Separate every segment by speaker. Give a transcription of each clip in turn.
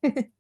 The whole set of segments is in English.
Speaker 1: Good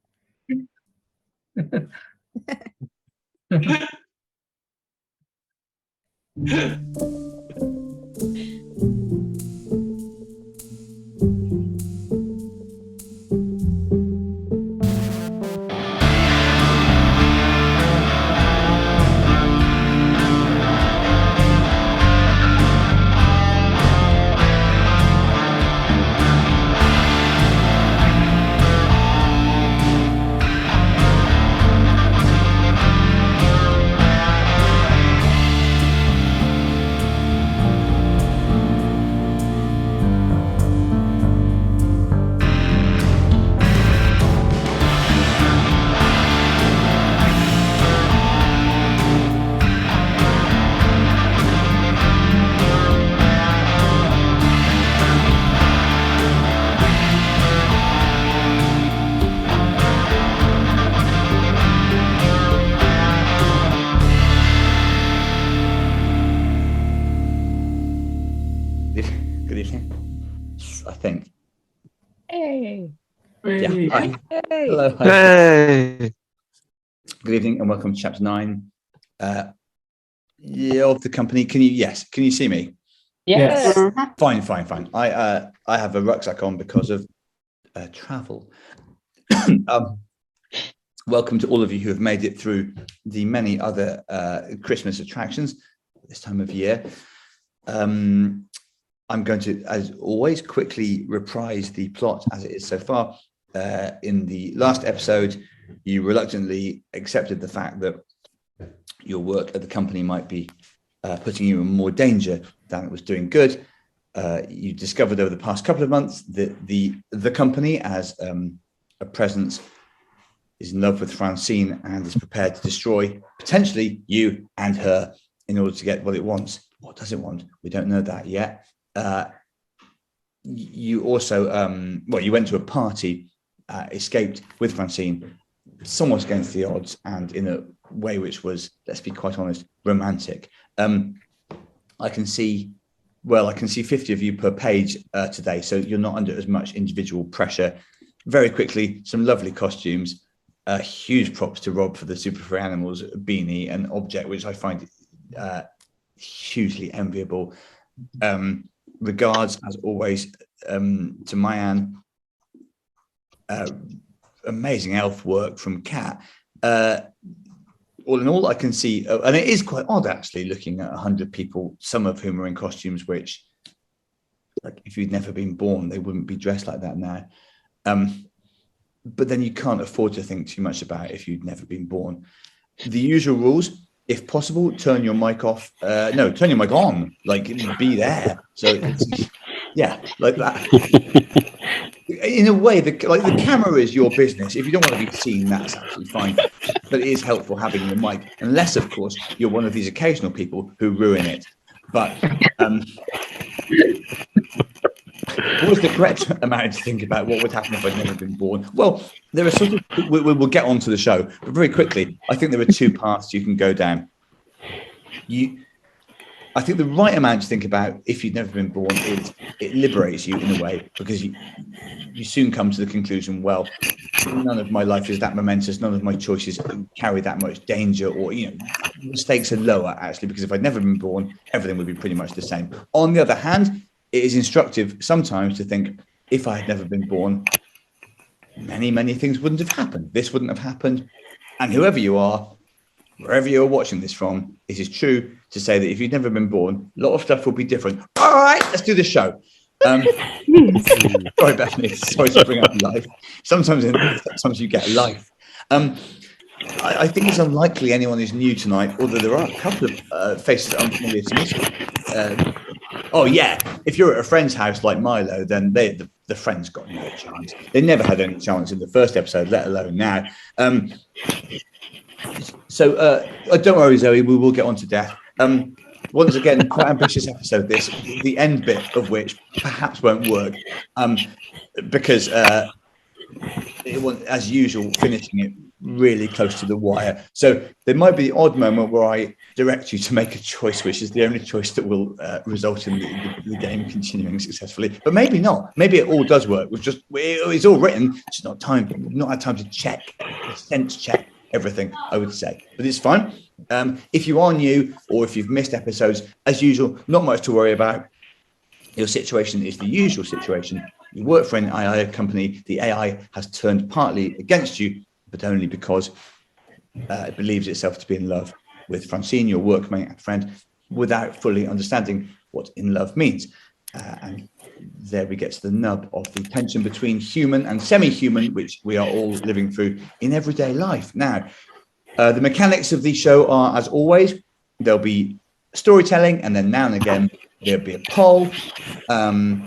Speaker 1: evening. I think.
Speaker 2: Hey.
Speaker 1: Yeah. Hi.
Speaker 2: Hey.
Speaker 1: Hello. Hi.
Speaker 3: Hey.
Speaker 1: Good evening and welcome to chapter 9 of the company. Can you see me?
Speaker 2: Yes.
Speaker 1: Fine. I have a rucksack on because of travel. Welcome to all of you who have made it through the many other Christmas attractions this time of year. I'm going to, as always, quickly reprise the plot as it is so far. In the last episode, you reluctantly accepted the fact that your work at the company might be putting you in more danger than it was doing good. You discovered over the past couple of months that the company, as a presence, is in love with Francine and is prepared to destroy potentially you and her in order to get what it wants. What does it want? We don't know that yet. You also, you went to a party, escaped with Francine, somewhat against the odds, and in a way which was, let's be quite honest, romantic. I can see 50 of you per page today, so you're not under as much individual pressure. Very quickly, some lovely costumes. Huge props to Rob for the Super Free Animals beanie, an object which I find hugely enviable. Regards, as always, to Mayan. Amazing elf work from Kat. All in all, I can see, and it is quite odd actually, looking at 100 people, some of whom are in costumes which, like, if you'd never been born, they wouldn't be dressed like that now. But then you can't afford to think too much about it if you'd never been born. The usual rules: if possible, turn your mic off. No, turn your mic on. Like, be there. So, yeah, like that. In a way, the camera is your business. If you don't want to be seen, that's absolutely fine. But it is helpful having the mic, unless, of course, you're one of these occasional people who ruin it. But what was the correct amount to think about what would happen if I'd never been born? Well, there are sort of, we'll get on to the show, but very quickly, I think there are two paths you can go down. I think the right amount to think about if you've never been born is it liberates you in a way, because you soon come to the conclusion, well, none of my life is that momentous, none of my choices carry that much danger, or, the stakes are lower actually, because if I'd never been born, everything would be pretty much the same. On the other hand, it is instructive sometimes to think, if I had never been born, many things wouldn't have happened. This wouldn't have happened. And whoever you are, wherever you're watching this from, it is true to say that if you'd never been born, a lot of stuff will be different. All right, let's do the show. Sorry, Bethany. Sorry to bring up life. Sometimes you get life. I think it's unlikely anyone is new tonight, although there are a couple of faces unfamiliar to me. Oh yeah, if you're at a friend's house like Milo, then the friend's got no chance. They never had any chance in the first episode, let alone now. So don't worry, Zoe, we will get on to death. Once again, quite ambitious episode this, the end bit of which perhaps won't work, because it was, as usual, finishing it really close to the wire. So there might be the odd moment where I direct you to make a choice, which is the only choice that will result in the game continuing successfully. But maybe not. Maybe it all does work. It's all written. It's not had time to check, sense check everything, I would say. But it's fine. If you are new or if you've missed episodes, as usual, not much to worry about. Your situation is the usual situation. You work for an AI company. The AI has turned partly against you, but only because it believes itself to be in love with Francine, your workmate and friend, without fully understanding what in love means. And there we get to the nub of the tension between human and semi-human, which we are all living through in everyday life. Now, the mechanics of the show are, as always, there'll be storytelling, and then now and again, there'll be a poll. And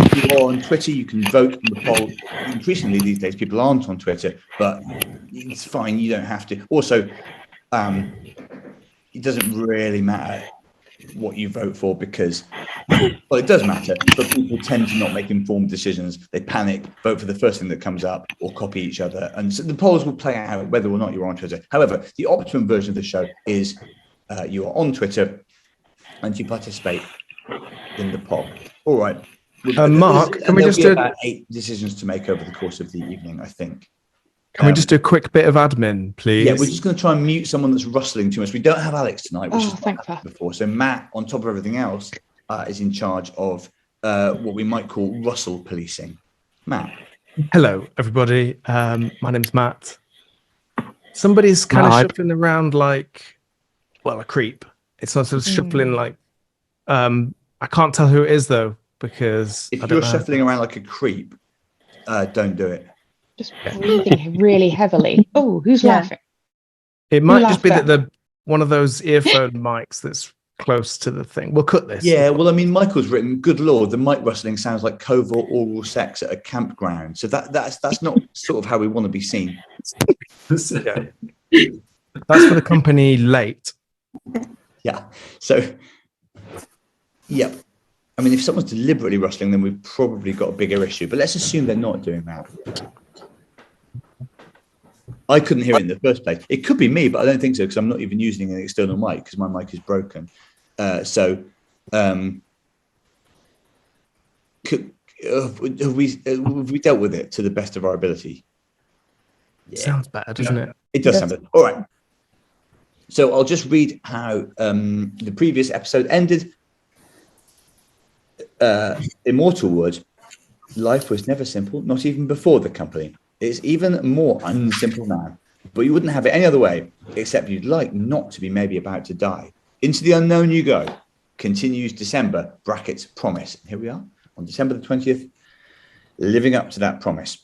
Speaker 1: if you are on Twitter, you can vote on the poll. Increasingly these days, people aren't on Twitter, but it's fine. You don't have to. Also, it doesn't really matter what you vote for because, well, it does matter, but people tend to not make informed decisions. They panic, vote for the first thing that comes up, or copy each other. And so the polls will play out whether or not you're on Twitter. However, the optimum version of the show is you are on Twitter and you participate in the poll. All right.
Speaker 3: Mark, can we just do
Speaker 1: about 8 decisions to make over the course of the evening, I think.
Speaker 3: Can we just do a quick bit of admin, please?
Speaker 1: Yeah, we're just going to try and mute someone that's rustling too much. We don't have Alex tonight, which is
Speaker 2: thank you.
Speaker 1: before. So Matt, on top of everything else, is in charge of what we might call rustle policing. Matt.
Speaker 3: Hello, everybody. My name's Matt. Somebody's kind of shuffling around like, well, a creep. It's not sort of shuffling like, I can't tell who it is though, because
Speaker 1: if you're shuffling around like a creep, don't do it.
Speaker 2: Just breathing really heavily. Oh, who's laughing?
Speaker 3: It might just be that one of those earphone mics that's close to the thing. We'll cut this.
Speaker 1: Yeah, well, I mean, Michael's written, good Lord, the mic rustling sounds like covert oral sex at a campground. So that's not sort of how we want to be seen.
Speaker 3: Yeah. That's for the company late.
Speaker 1: Yeah. So, yep. I mean, if someone's deliberately rustling, then we've probably got a bigger issue. But let's assume they're not doing that. I couldn't hear it in the first place. It could be me, but I don't think so because I'm not even using an external mic because my mic is broken. Have we dealt with it to the best of our ability?
Speaker 3: Yeah. Sounds bad, doesn't it?
Speaker 1: It does sound bad. All right. So I'll just read how the previous episode ended. Immortal words. Life was never simple, not even before the company. It's even more unsimple now. But you wouldn't have it any other way, except you'd like not to be maybe about to die. Into the unknown you go. Continues December, brackets, promise. Here we are on December the 20th, living up to that promise.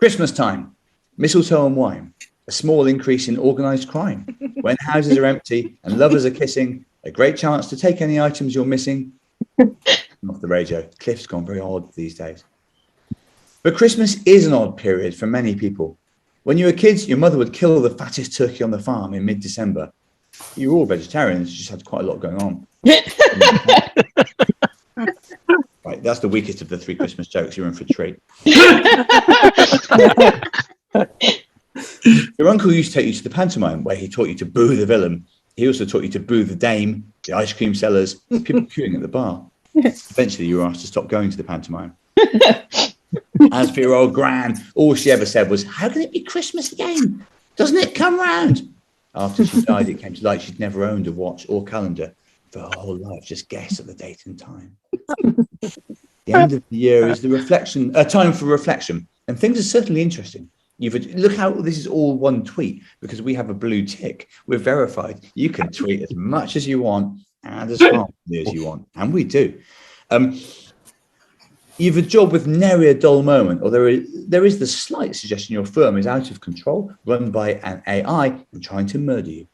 Speaker 1: Christmas time, mistletoe and wine, a small increase in organised crime. When houses are empty and lovers are kissing, a great chance to take any items you're missing. Off the radio. Cliff's gone very odd these days. But Christmas is an odd period for many people. When you were kids, your mother would kill the fattest turkey on the farm in mid-December. You were all vegetarians, you just had quite a lot going on. Right, that's the weakest of the 3 Christmas jokes. You're in for a treat. Your uncle used to take you to the pantomime where he taught you to boo the villain. He also taught you to boo the dame, the ice cream sellers, people queuing at the bar. Eventually, you were asked to stop going to the pantomime. As for your old gran, all she ever said was, "How can it be Christmas again? Doesn't it come round?" After she died, it came to light she'd never owned a watch or calendar for her whole life, just guessed at the date and time. The end of the year is the time for reflection, and things are certainly interesting. Look how this is all one tweet because we have a blue tick. We're verified. You can tweet as much as you want and as harmfully as you want, and we do. You've a job with nary a dull moment, or there is the slight suggestion your firm is out of control, run by an AI and trying to murder you.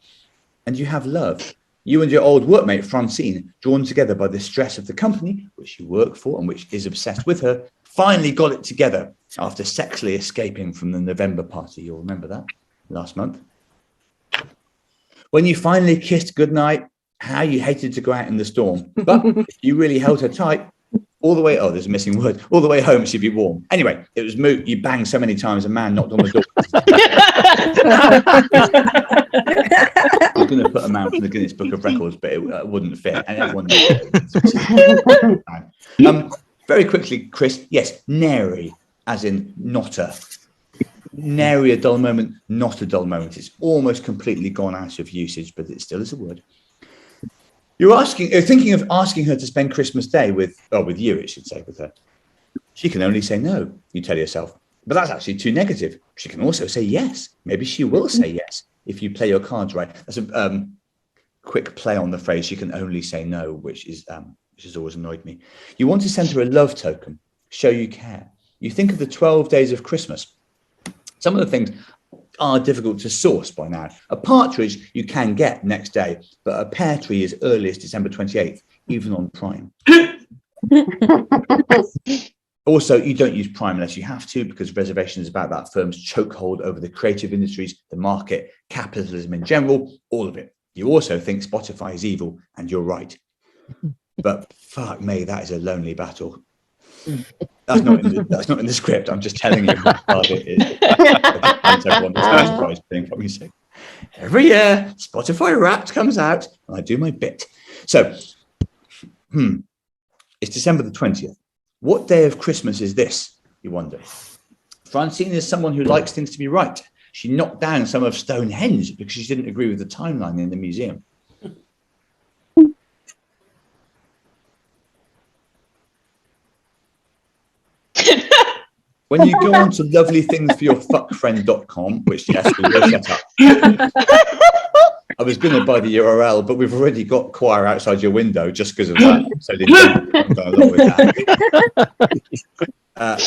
Speaker 1: And you have love. You and your old workmate, Francine, drawn together by the stress of the company, which you work for and which is obsessed with her, finally got it together after sexily escaping from the November party. You'll remember that last month. When you finally kissed goodnight, how you hated to go out in the storm. But you really held her tight. All the way, oh, there's a missing word. All the way home, she'd be warm. Anyway, it was moot. You banged so many times, a man knocked on the door. I was going to put a man from the Guinness Book of Records, but it wouldn't fit. And everyone knows. Very quickly, Chris. Yes, nary, as in not a. Nary a dull moment, not a dull moment. It's almost completely gone out of usage, but it still is a word. You're thinking of asking her to spend Christmas Day with you, it should say, with her. She can only say no, you tell yourself. But that's actually too negative. She can also say yes. Maybe she will say yes if you play your cards right. That's a quick play on the phrase, she can only say no, which has always annoyed me. You want to send her a love token, show you care. You think of the 12 days of Christmas. Some of the things are difficult to source by now. A partridge you can get next day, but a pear tree is earliest December 28th, even on Prime. Also, you don't use Prime unless you have to, because reservations about that firm's chokehold over the creative industries, the market, capitalism in general, all of it. You also think Spotify is evil, and you're right. But fuck me, that is a lonely battle. That's not in the script. I'm just telling you how hard it is. Everyone that's surprised being what we say. Every year, Spotify Wrapped comes out, and I do my bit. So, it's December the 20th. What day of Christmas is this, you wonder? Francine is someone who likes things to be right. She knocked down some of Stonehenge because she didn't agree with the timeline in the museum. When you go on to lovelythingsforyourfuckfriend.com, which, yes, we will set up. I was going to buy the URL, but we've already got choir outside your window just because of that. So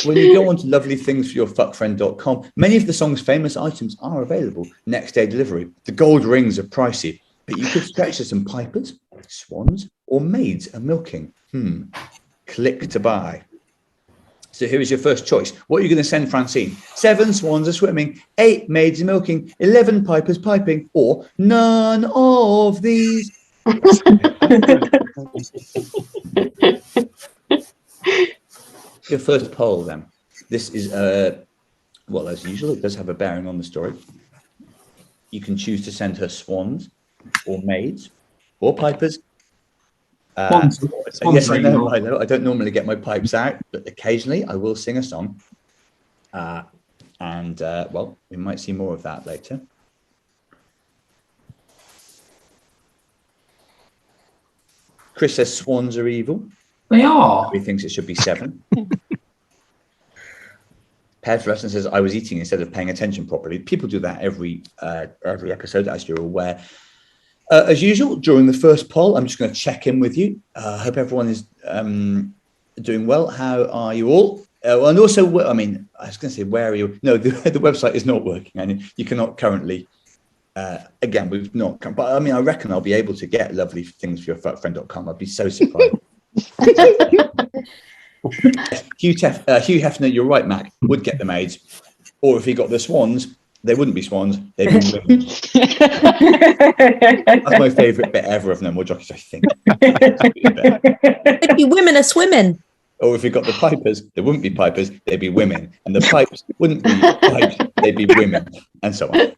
Speaker 1: when you go on to lovelythingsforyourfuckfriend.com, many of the song's famous items are available next day delivery. The gold rings are pricey, but you could stretch to some pipers, swans, or maids are milking. Click to buy. So here is your first choice. What are you going to send Francine? 7 swans are swimming, 8 maids are milking, 11 pipers piping, or none of these. Your first poll then. This is, well, as usual, it does have a bearing on the story. You can choose to send her swans or maids or pipers. Yes, I know. I don't normally get my pipes out, but occasionally I will sing a song. Well, we might see more of that later. Chris says swans are evil.
Speaker 4: They are.
Speaker 1: He thinks it should be 7. Preston says, I was eating instead of paying attention properly. People do that every episode, as you're aware. As usual, during the first poll, I'm just going to check in with you. I hope everyone is doing well. How are you all? And also, I mean, I was going to say, where are you? No, the website is not working, and you cannot currently. Again, we've not. But I mean, I reckon I'll be able to get lovely things for your fuckfriend.com. I'd be so surprised. Hugh Hefner, you're right, Mac. Would get the maids, or if he got the swans. They wouldn't be swans, they'd be women. That's my favourite bit ever of No More Jockeys, I think.
Speaker 5: It'd be women are swimming.
Speaker 1: Or if you got the pipers, they wouldn't be pipers, they'd be women. And the pipes wouldn't be pipes, they'd be women. And so on.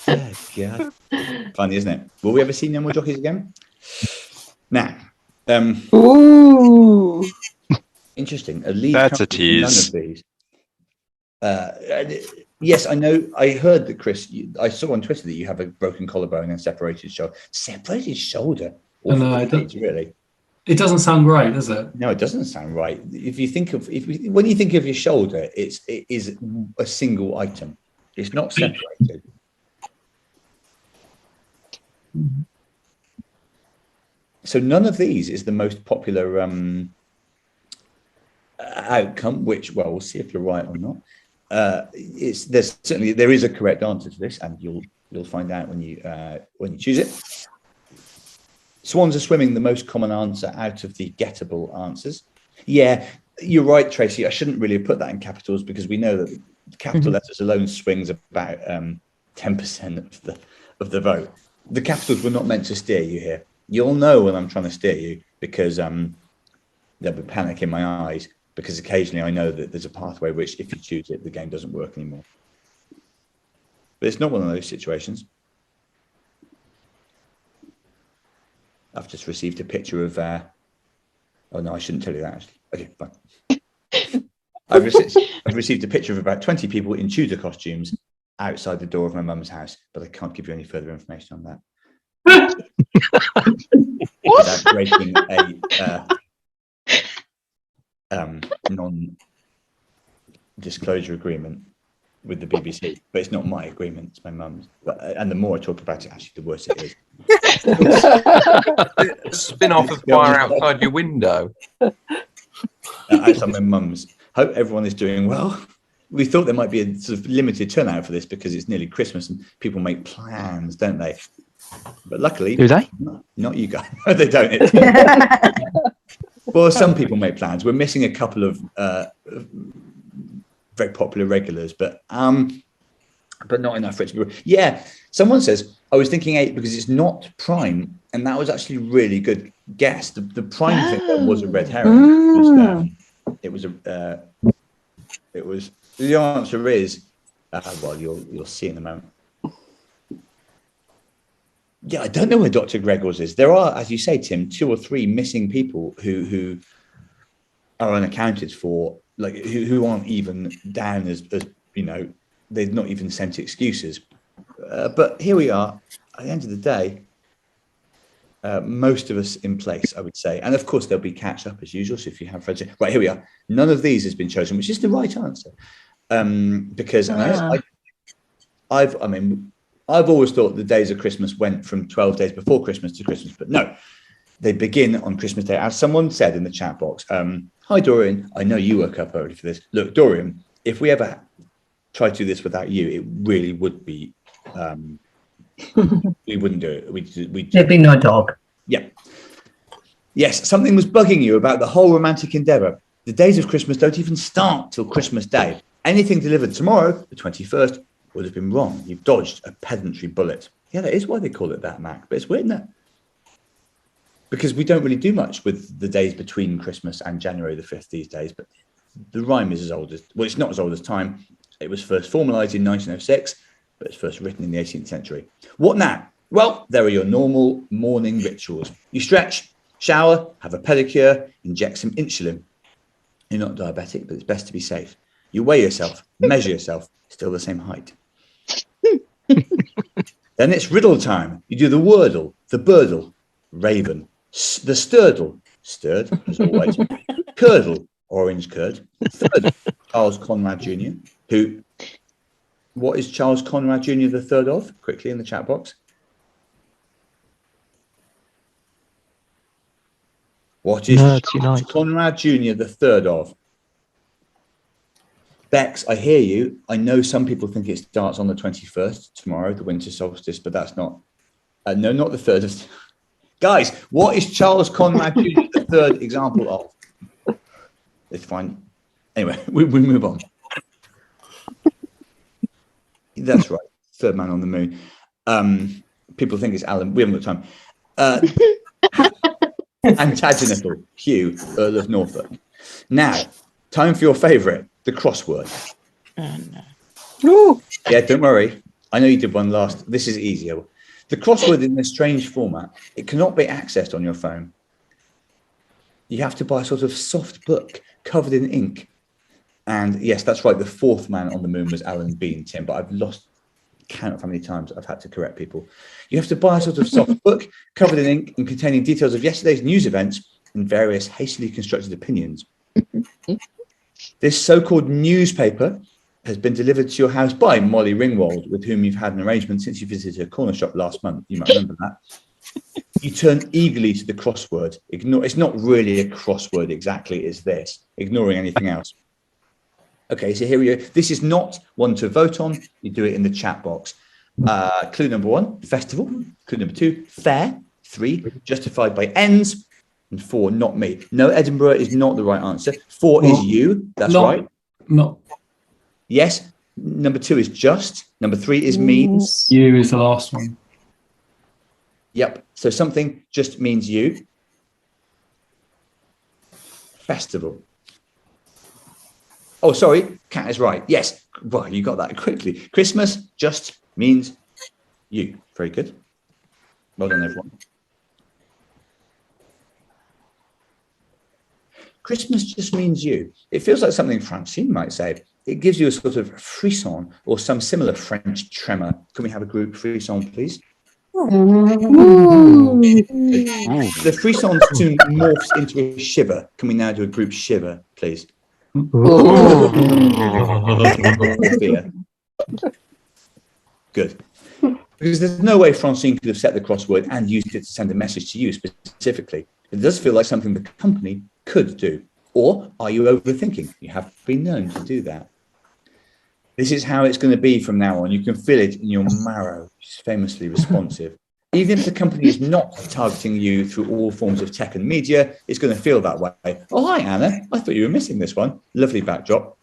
Speaker 1: Oh, God. Funny, isn't it? Will we ever see No More Jockeys again? Now.
Speaker 2: Ooh.
Speaker 1: Interesting. A lead.
Speaker 6: That's a tease.
Speaker 1: None of these. Yes, I know. I heard that, Chris, I saw on Twitter that you have a broken collarbone and separated shoulder. Separated shoulder?
Speaker 4: No,
Speaker 1: really.
Speaker 4: It doesn't sound right, does it?
Speaker 1: No, it doesn't sound right. If you think of, when you think of your shoulder, it is a single item. It's not separated. So none of these is the most popular outcome, which, well, we'll see if you're right or not. There is a correct answer to this, and you'll find out when you choose it. Swans are swimming, the most common answer out of the gettable answers. Yeah, you're right, Tracy. I shouldn't really have put that in capitals because we know that capital letters alone swings about 10% of the vote. The capitals were not meant to steer you here. You'll know when I'm trying to steer you because there'll be panic in my eyes, because occasionally I know that there's a pathway which, if you choose it, the game doesn't work anymore. But it's not one of those situations. I've just received a picture of. Oh no, I shouldn't tell you that. Actually, okay, fine. I've received a picture of about 20 people in Tudor costumes outside the door of my mum's house, but I can't give you any further information on that. Without breaking a non-disclosure agreement with the BBC, but it's not my agreement, it's my mum's. And the more I talk about it, actually, the worse it is.
Speaker 5: A spin-off of Fire Outside Your Window.
Speaker 1: Outside my mum's. Hope everyone is doing well. We thought there might be a sort of limited turnout for this because it's nearly Christmas and people make plans, don't they? But luckily,
Speaker 6: do they?
Speaker 1: Not you guys. No, they don't. Well, some people make plans. We're missing a couple of very popular regulars, but not enough for it to be. Yeah, someone says I was thinking 8 because it's not Prime, and that was actually a really good guess. The Prime thing was a red herring. It was the answer is well, you'll see in a moment. Yeah, I don't know where Dr. Gregors is. There are, as you say, Tim, 2 or 3 missing people who are unaccounted for, like who aren't even down as you know, they've not even sent excuses. But here we are. At the end of the day, most of us in place, I would say. And of course, there'll be catch up as usual. So if you have friends, right, here we are. None of these has been chosen, which is the right answer. Because I've always thought the days of Christmas went from 12 days before Christmas to Christmas, but no, they begin on Christmas Day. As someone said in the chat box, hi, Dorian, I know you woke up early for this. Look, Dorian, if we ever try to do this without you, it really would be, we wouldn't do it.
Speaker 7: There'd be no dog.
Speaker 1: Yeah. Yes, something was bugging you about the whole romantic endeavour. The days of Christmas don't even start till Christmas Day. Anything delivered tomorrow, the 21st, would have been wrong. You've dodged a pedantry bullet. Yeah, that is why they call it that, Mac. But it's weird, isn't it? Because we don't really do much with the days between Christmas and January the 5th these days. But the rhyme is as old as, well, it's not as old as time. It was first formalised in 1906, but it's first written in the 18th century. What now? Well, there are your normal morning rituals. You stretch, shower, have a pedicure, inject some insulin. You're not diabetic, but it's best to be safe. You weigh yourself, measure yourself, still the same height. Then it's riddle time. You do the wordle, the birdle, raven, the sturdle, stirred as always, curdle, orange curd, third, Charles Conrad Jr., who, what is Charles Conrad Jr. the third of? Quickly in the chat box. What is Charles Conrad Jr. the third of? Bex, I hear you. I know some people think it starts on the 21st, tomorrow, the winter solstice, but that's not, no, not the third of. Guys, what is Charles Conrad Jr. the third example of? It's fine. Anyway, we move on. That's right. Third man on the moon. People think it's Alan. We haven't got time. Antagenital, Hugh, Earl of Norfolk. Now, time for your favourite, the crossword.
Speaker 2: No.
Speaker 1: Yeah, don't worry. I know you did one last. This is easier. The crossword in a strange format. It cannot be accessed on your phone. You have to buy a sort of soft book covered in ink. And yes, that's right. The fourth man on the moon was Alan Bean, Tim, but I've lost count of how many times I've had to correct people. You have to buy a sort of soft book covered in ink and containing details of yesterday's news events and various hastily constructed opinions. This so-called newspaper has been delivered to your house by Molly Ringwald, with whom you've had an arrangement since you visited her corner shop last month. You might remember that. You turn eagerly to the crossword. It's not really a crossword exactly, it's this, ignoring anything else. Okay, so here we go. This is not one to vote on. You do it in the chat box. Clue number 1, festival. Clue number 2, fair. 3, justified by ends. And 4, not me. No, Edinburgh is not the right answer. 4 is you. That's right.
Speaker 4: Not.
Speaker 1: Yes. Number 2 is just. Number 3 is means.
Speaker 4: You is the last one.
Speaker 1: Yep. So something just means you. festival. Oh, sorry, Kat is right. Yes, well, you got that quickly. Christmas just means you. Very good. Well done, everyone. Christmas just means you. It feels like something Francine might say. It gives you a sort of frisson or some similar French tremor. Can we have a group frisson, please? The frisson soon morphs into a shiver. Can we now do a group shiver, please? Fear. Good. Because there's no way Francine could have set the crossword and used it to send a message to you specifically. It does feel like something the company could do. Or are you overthinking? You have been known to do that. This is how it's going to be from now on. You can feel it in your marrow. It's famously responsive. Even if the company is not targeting you through all forms of tech and media, it's going to feel that way. Oh, hi, Anna. I thought you were missing this one. Lovely backdrop.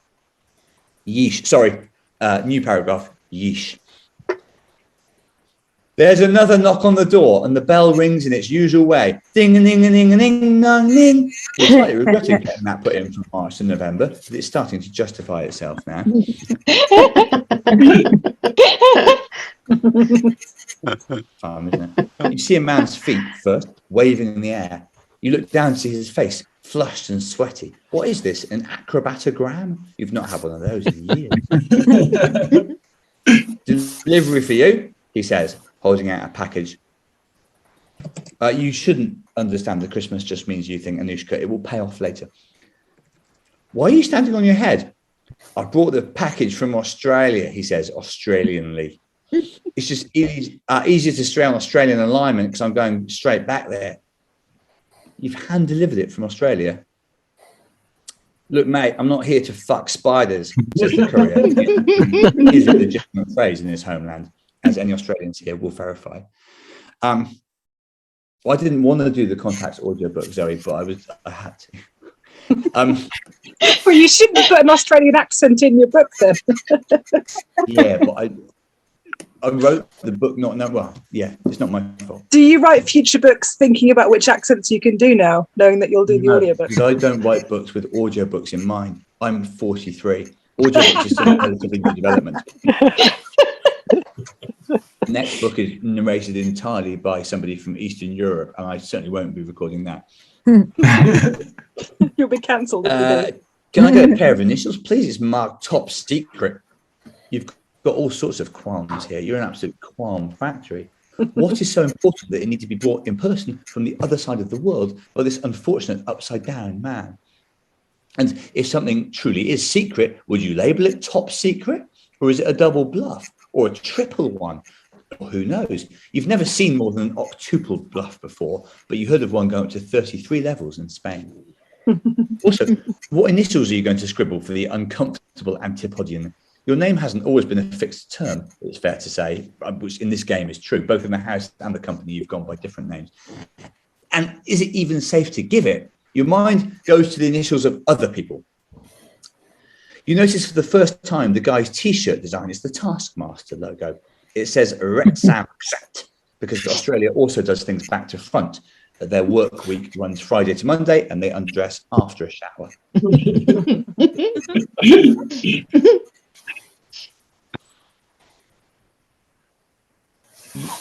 Speaker 1: Yeesh. Sorry. New paragraph. Yeesh. There's another knock on the door and the bell rings in its usual way. Ding, ding, ding, ding, ding, ding, ding. We're slightly regretting getting that put in from March to November, but it's starting to justify itself now. Fun, isn't it? You see a man's feet first, waving in the air. You look down to see his face, flushed and sweaty. What is this, an acrobatogram? You've not had one of those in years. Delivery for you, he says, holding out a package. You shouldn't understand that Christmas just means you think, Anushka. It will pay off later. Why are you standing on your head? I brought the package from Australia, he says, Australianly. It's just easier to stray on Australian alignment because I'm going straight back there. You've hand-delivered it from Australia. Look, mate, I'm not here to fuck spiders, says the courier. It is a legitimate phrase in his homeland, as any Australians here will verify. Well, I didn't want to do the contacts audiobook, Zoe, but I had to.
Speaker 6: Well, you shouldn't have put an Australian accent in your book then.
Speaker 1: Yeah, but I wrote the book it's not my fault.
Speaker 6: Do you write future books thinking about which accents you can do now, knowing that you'll do the audiobook?
Speaker 1: Because I don't write books with audiobooks in mind. I'm 43. Audiobooks is still relatively new development. The next book is narrated entirely by somebody from Eastern Europe, and I certainly won't be recording that.
Speaker 6: You'll be cancelled.
Speaker 1: Can I get a pair of initials, please? It's marked top secret. You've got all sorts of qualms here. You're an absolute qualm factory. What is so important that it needs to be brought in person from the other side of the world by this unfortunate upside down man? And if something truly is secret, would you label it top secret? Or is it a double bluff or a triple one? Or who knows? You've never seen more than an octuple bluff before, but you heard of one going up to 33 levels in Spain. Also, what initials are you going to scribble for the uncomfortable Antipodian? Your name hasn't always been a fixed term, it's fair to say, which in this game is true. Both in the house and the company, you've gone by different names. And is it even safe to give it? Your mind goes to the initials of other people. You notice for the first time the guy's T-shirt design is the Taskmaster logo. It says Rexamset because Australia also does things back to front. Their work week runs Friday to Monday and they undress after a shower.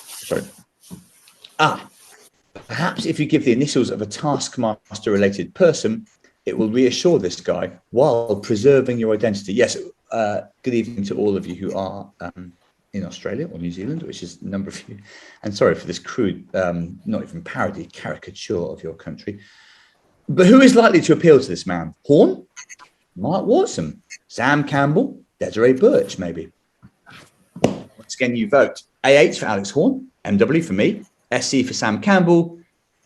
Speaker 1: Sorry. Perhaps if you give the initials of a Taskmaster related person, it will reassure this guy while preserving your identity. Yes, good evening to all of you who are in Australia or New Zealand, which is a number of you. And sorry for this crude, not even parody, caricature of your country. But who is likely to appeal to this man? Horn? Mart Watson? Sam Campbell? Desiree Birch, maybe? Once again, you vote. AH for Alex Horn, MW for me, SC for Sam Campbell,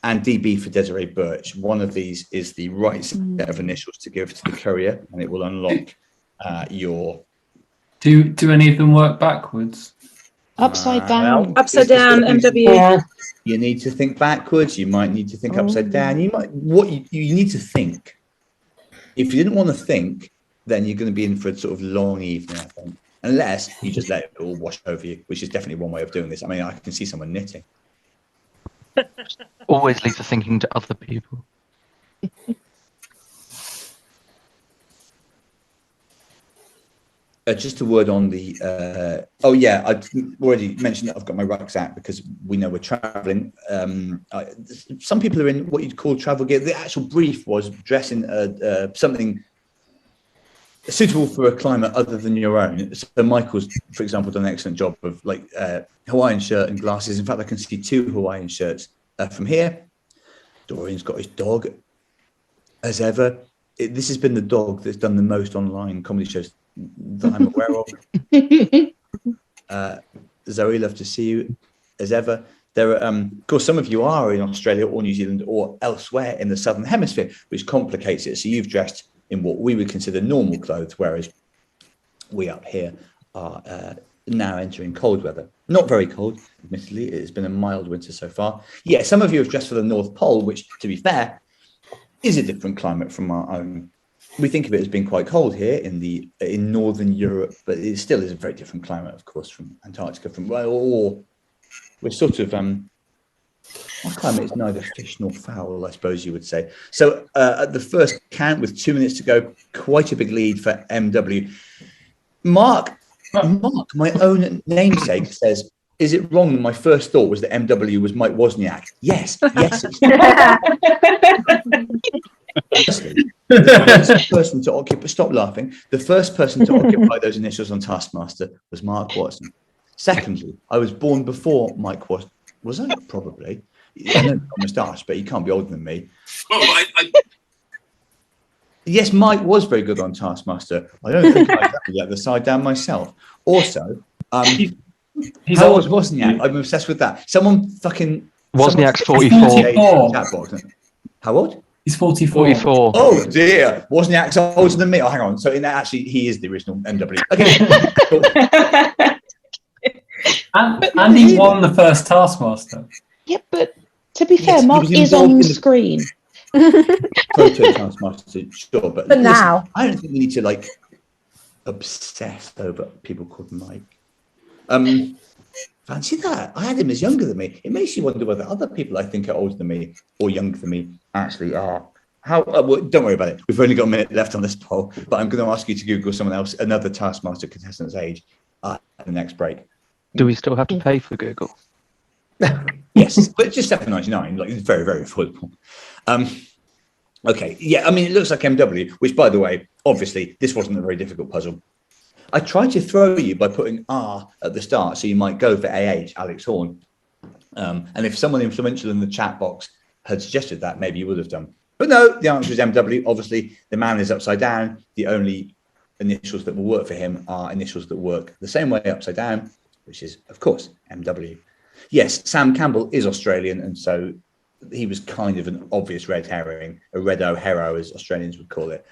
Speaker 1: and DB for Desiree Birch. One of these is the right set of initials to give to the courier, and it will unlock your...
Speaker 4: Do any of them work backwards?
Speaker 2: Upside down.
Speaker 6: Upside down, MW.
Speaker 1: You need to think backwards. You might need to think upside down. You need to think. If you didn't want to think, then you're going to be in for a sort of long evening, I think. Unless you just let it all wash over you, which is definitely one way of doing this. I mean, I can see someone knitting.
Speaker 7: Always leave the thinking to other people.
Speaker 1: just a word on the. I've already mentioned that I've got my rucksack because we know we're traveling. Some people are in what you'd call travel gear. The actual brief was dressing something suitable for a climate other than your own. So Michael's, for example, done an excellent job of like Hawaiian shirt and glasses. In fact, I can see 2 Hawaiian shirts from here. Dorian's got his dog, as ever. This has been the dog that's done the most online comedy shows that I'm aware of. Zoe, love to see you, as ever. There are, of course, some of you are in Australia or New Zealand or elsewhere in the Southern Hemisphere, which complicates it. So you've dressed in what we would consider normal clothes, whereas we up here are now entering cold weather. Not very cold, admittedly. It's been a mild winter so far. Yeah, some of you have dressed for the North Pole, which, to be fair, is a different climate from our own. We think of it as being quite cold here in Northern Europe, but it still is a very different climate, of course, from Antarctica. We're sort of our climate is neither fish nor fowl, I suppose you would say. So at the first count, with 2 minutes to go, quite a big lead for MW. Mark, my own namesake, says, is it wrong that my first thought was that MW was Mike Wozniak? Yes. The first person to occupy, stop laughing. The first person to occupy those initials on Taskmaster was Mark Watson. Secondly, I was born before Mike was I? Probably. I know a moustache, but he can't be older than me. Yes, Mike was very good on Taskmaster. I don't think I'd let the side down myself. Also, how old was Wozniak? I'm obsessed with that. Someone fucking
Speaker 7: Wozniak's
Speaker 4: 44.
Speaker 1: How old?
Speaker 4: He's 44.
Speaker 7: 44.
Speaker 1: Oh dear, Wozniak's older than me. Oh, hang on. So actually, he is the original MW. Okay.
Speaker 4: And he won the first Taskmaster.
Speaker 2: Yeah, but to be fair,
Speaker 1: Yes, he
Speaker 2: Mark
Speaker 1: was
Speaker 2: is
Speaker 1: involved
Speaker 2: on
Speaker 1: in the-
Speaker 2: screen.
Speaker 1: Proto Taskmaster, sure, but
Speaker 8: But now.
Speaker 1: I don't think we need to like obsess over people called Mike. Fancy that. I had him as younger than me. It makes you wonder whether other people I think are older than me or younger than me actually are. Well, don't worry about it. We've only got a minute left on this poll, but I'm going to ask you to Google someone else, another Taskmaster contestant's age at the next break.
Speaker 7: Do we still have to pay for Google?
Speaker 1: Yes, but just $7.99, like it's very, very affordable. Okay, yeah, I mean, it looks like MW, which, by the way, obviously, this wasn't a very difficult puzzle. I tried to throw you by putting R at the start, so you might go for AH, Alex Horn. And if someone influential in the chat box had suggested that, maybe you would have done. But no, the answer is MW. Obviously, the man is upside down. The only initials that will work for him are initials that work the same way upside down, which is, of course, MW. Yes, Sam Campbell is Australian, and so he was kind of an obvious red herring, a red O'Hara, as Australians would call it.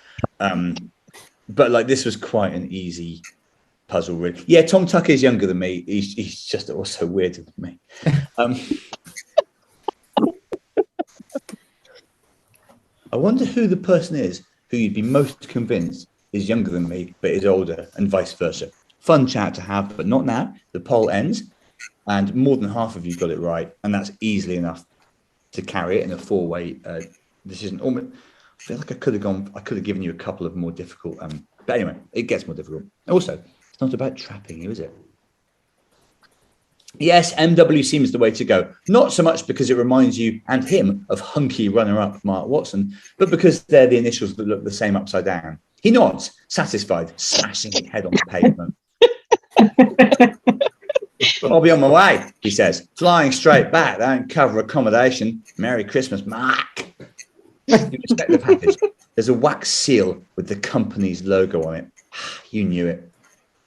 Speaker 1: But like this was quite an easy puzzle, really. Yeah, Tom Tucker is younger than me. He's just also weirder than me. I wonder who the person is who you'd be most convinced is younger than me, but is older, and vice versa. Fun chat to have, but not now. The poll ends, and more than half of you got it right, and that's easily enough to carry it in a four-way decision. I feel like I could have given you a couple of more difficult, but anyway, it gets more difficult. Also, it's not about trapping you, is it? Yes, MW seems the way to go. Not so much because it reminds you and him of hunky runner-up Mark Watson, but because they're the initials that look the same upside down. He nods, satisfied, smashing his head on the pavement. I'll be on my way, he says, flying straight back. They don't cover accommodation. Merry Christmas, Mark. You inspect the package. There's a wax seal with the company's logo on it. You knew it.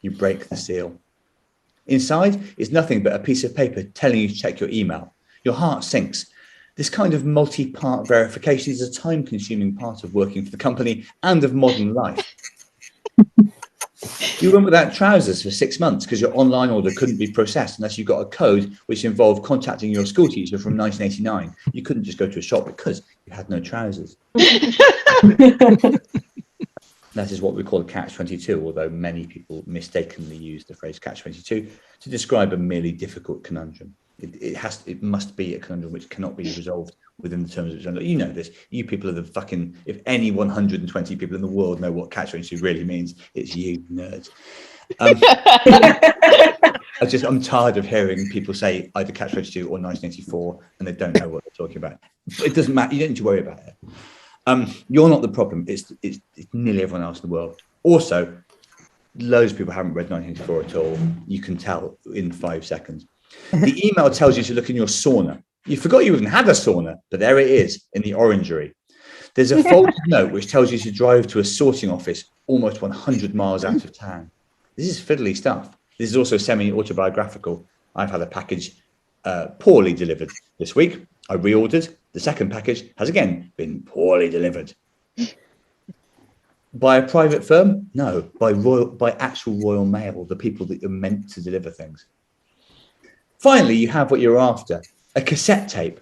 Speaker 1: You break the seal. Inside is nothing but a piece of paper telling you to check your email. Your heart sinks. This kind of multi-part verification is a time-consuming part of working for the company and of modern life. You went without trousers for 6 months because your online order couldn't be processed unless you got a code which involved contacting your school teacher from 1989. You couldn't just go to a shop because you had no trousers. That is what we call a catch-22, although many people mistakenly use the phrase catch-22 to describe a merely difficult conundrum. It must be a conundrum which cannot be resolved within the terms of its own. You know this. You people are the if any 120 people in the world know what catch-22 really means, it's you nerds. I'm tired of hearing people say either Catch 22 or 1984, and they don't know what they're talking about. It doesn't matter. You don't need to worry about it. You're not the problem. It's nearly everyone else in the world. Also, loads of people haven't read 1984 at all. You can tell in 5 seconds. The email tells you to look in your sauna. You forgot you even had a sauna, but there it is in the orangery. There's a folded note which tells you to drive to a sorting office almost 100 miles out of town. This is fiddly stuff. This is also semi-autobiographical. I've had a package poorly delivered this week. I reordered. The second package has again been poorly delivered. By a private firm? No, by actual Royal Mail, the people that you're meant to deliver things. Finally, you have what you're after, a cassette tape.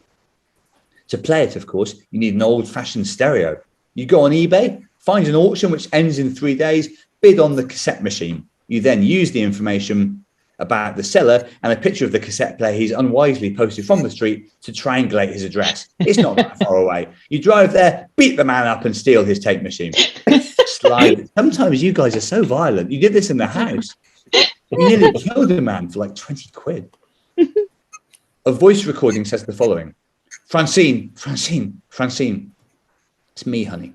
Speaker 1: To play it, of course, you need an old-fashioned stereo. You go on eBay, find an auction which ends in 3 days, bid on the cassette machine. You then use the information about the seller and a picture of the cassette player he's unwisely posted from the street to triangulate his address. It's not that far away. You drive there, beat the man up and steal his tape machine. Slide. Sometimes you guys are so violent. You did this in the house. You nearly killed a man for like 20 quid. A voice recording says the following. Francine, it's me, honey.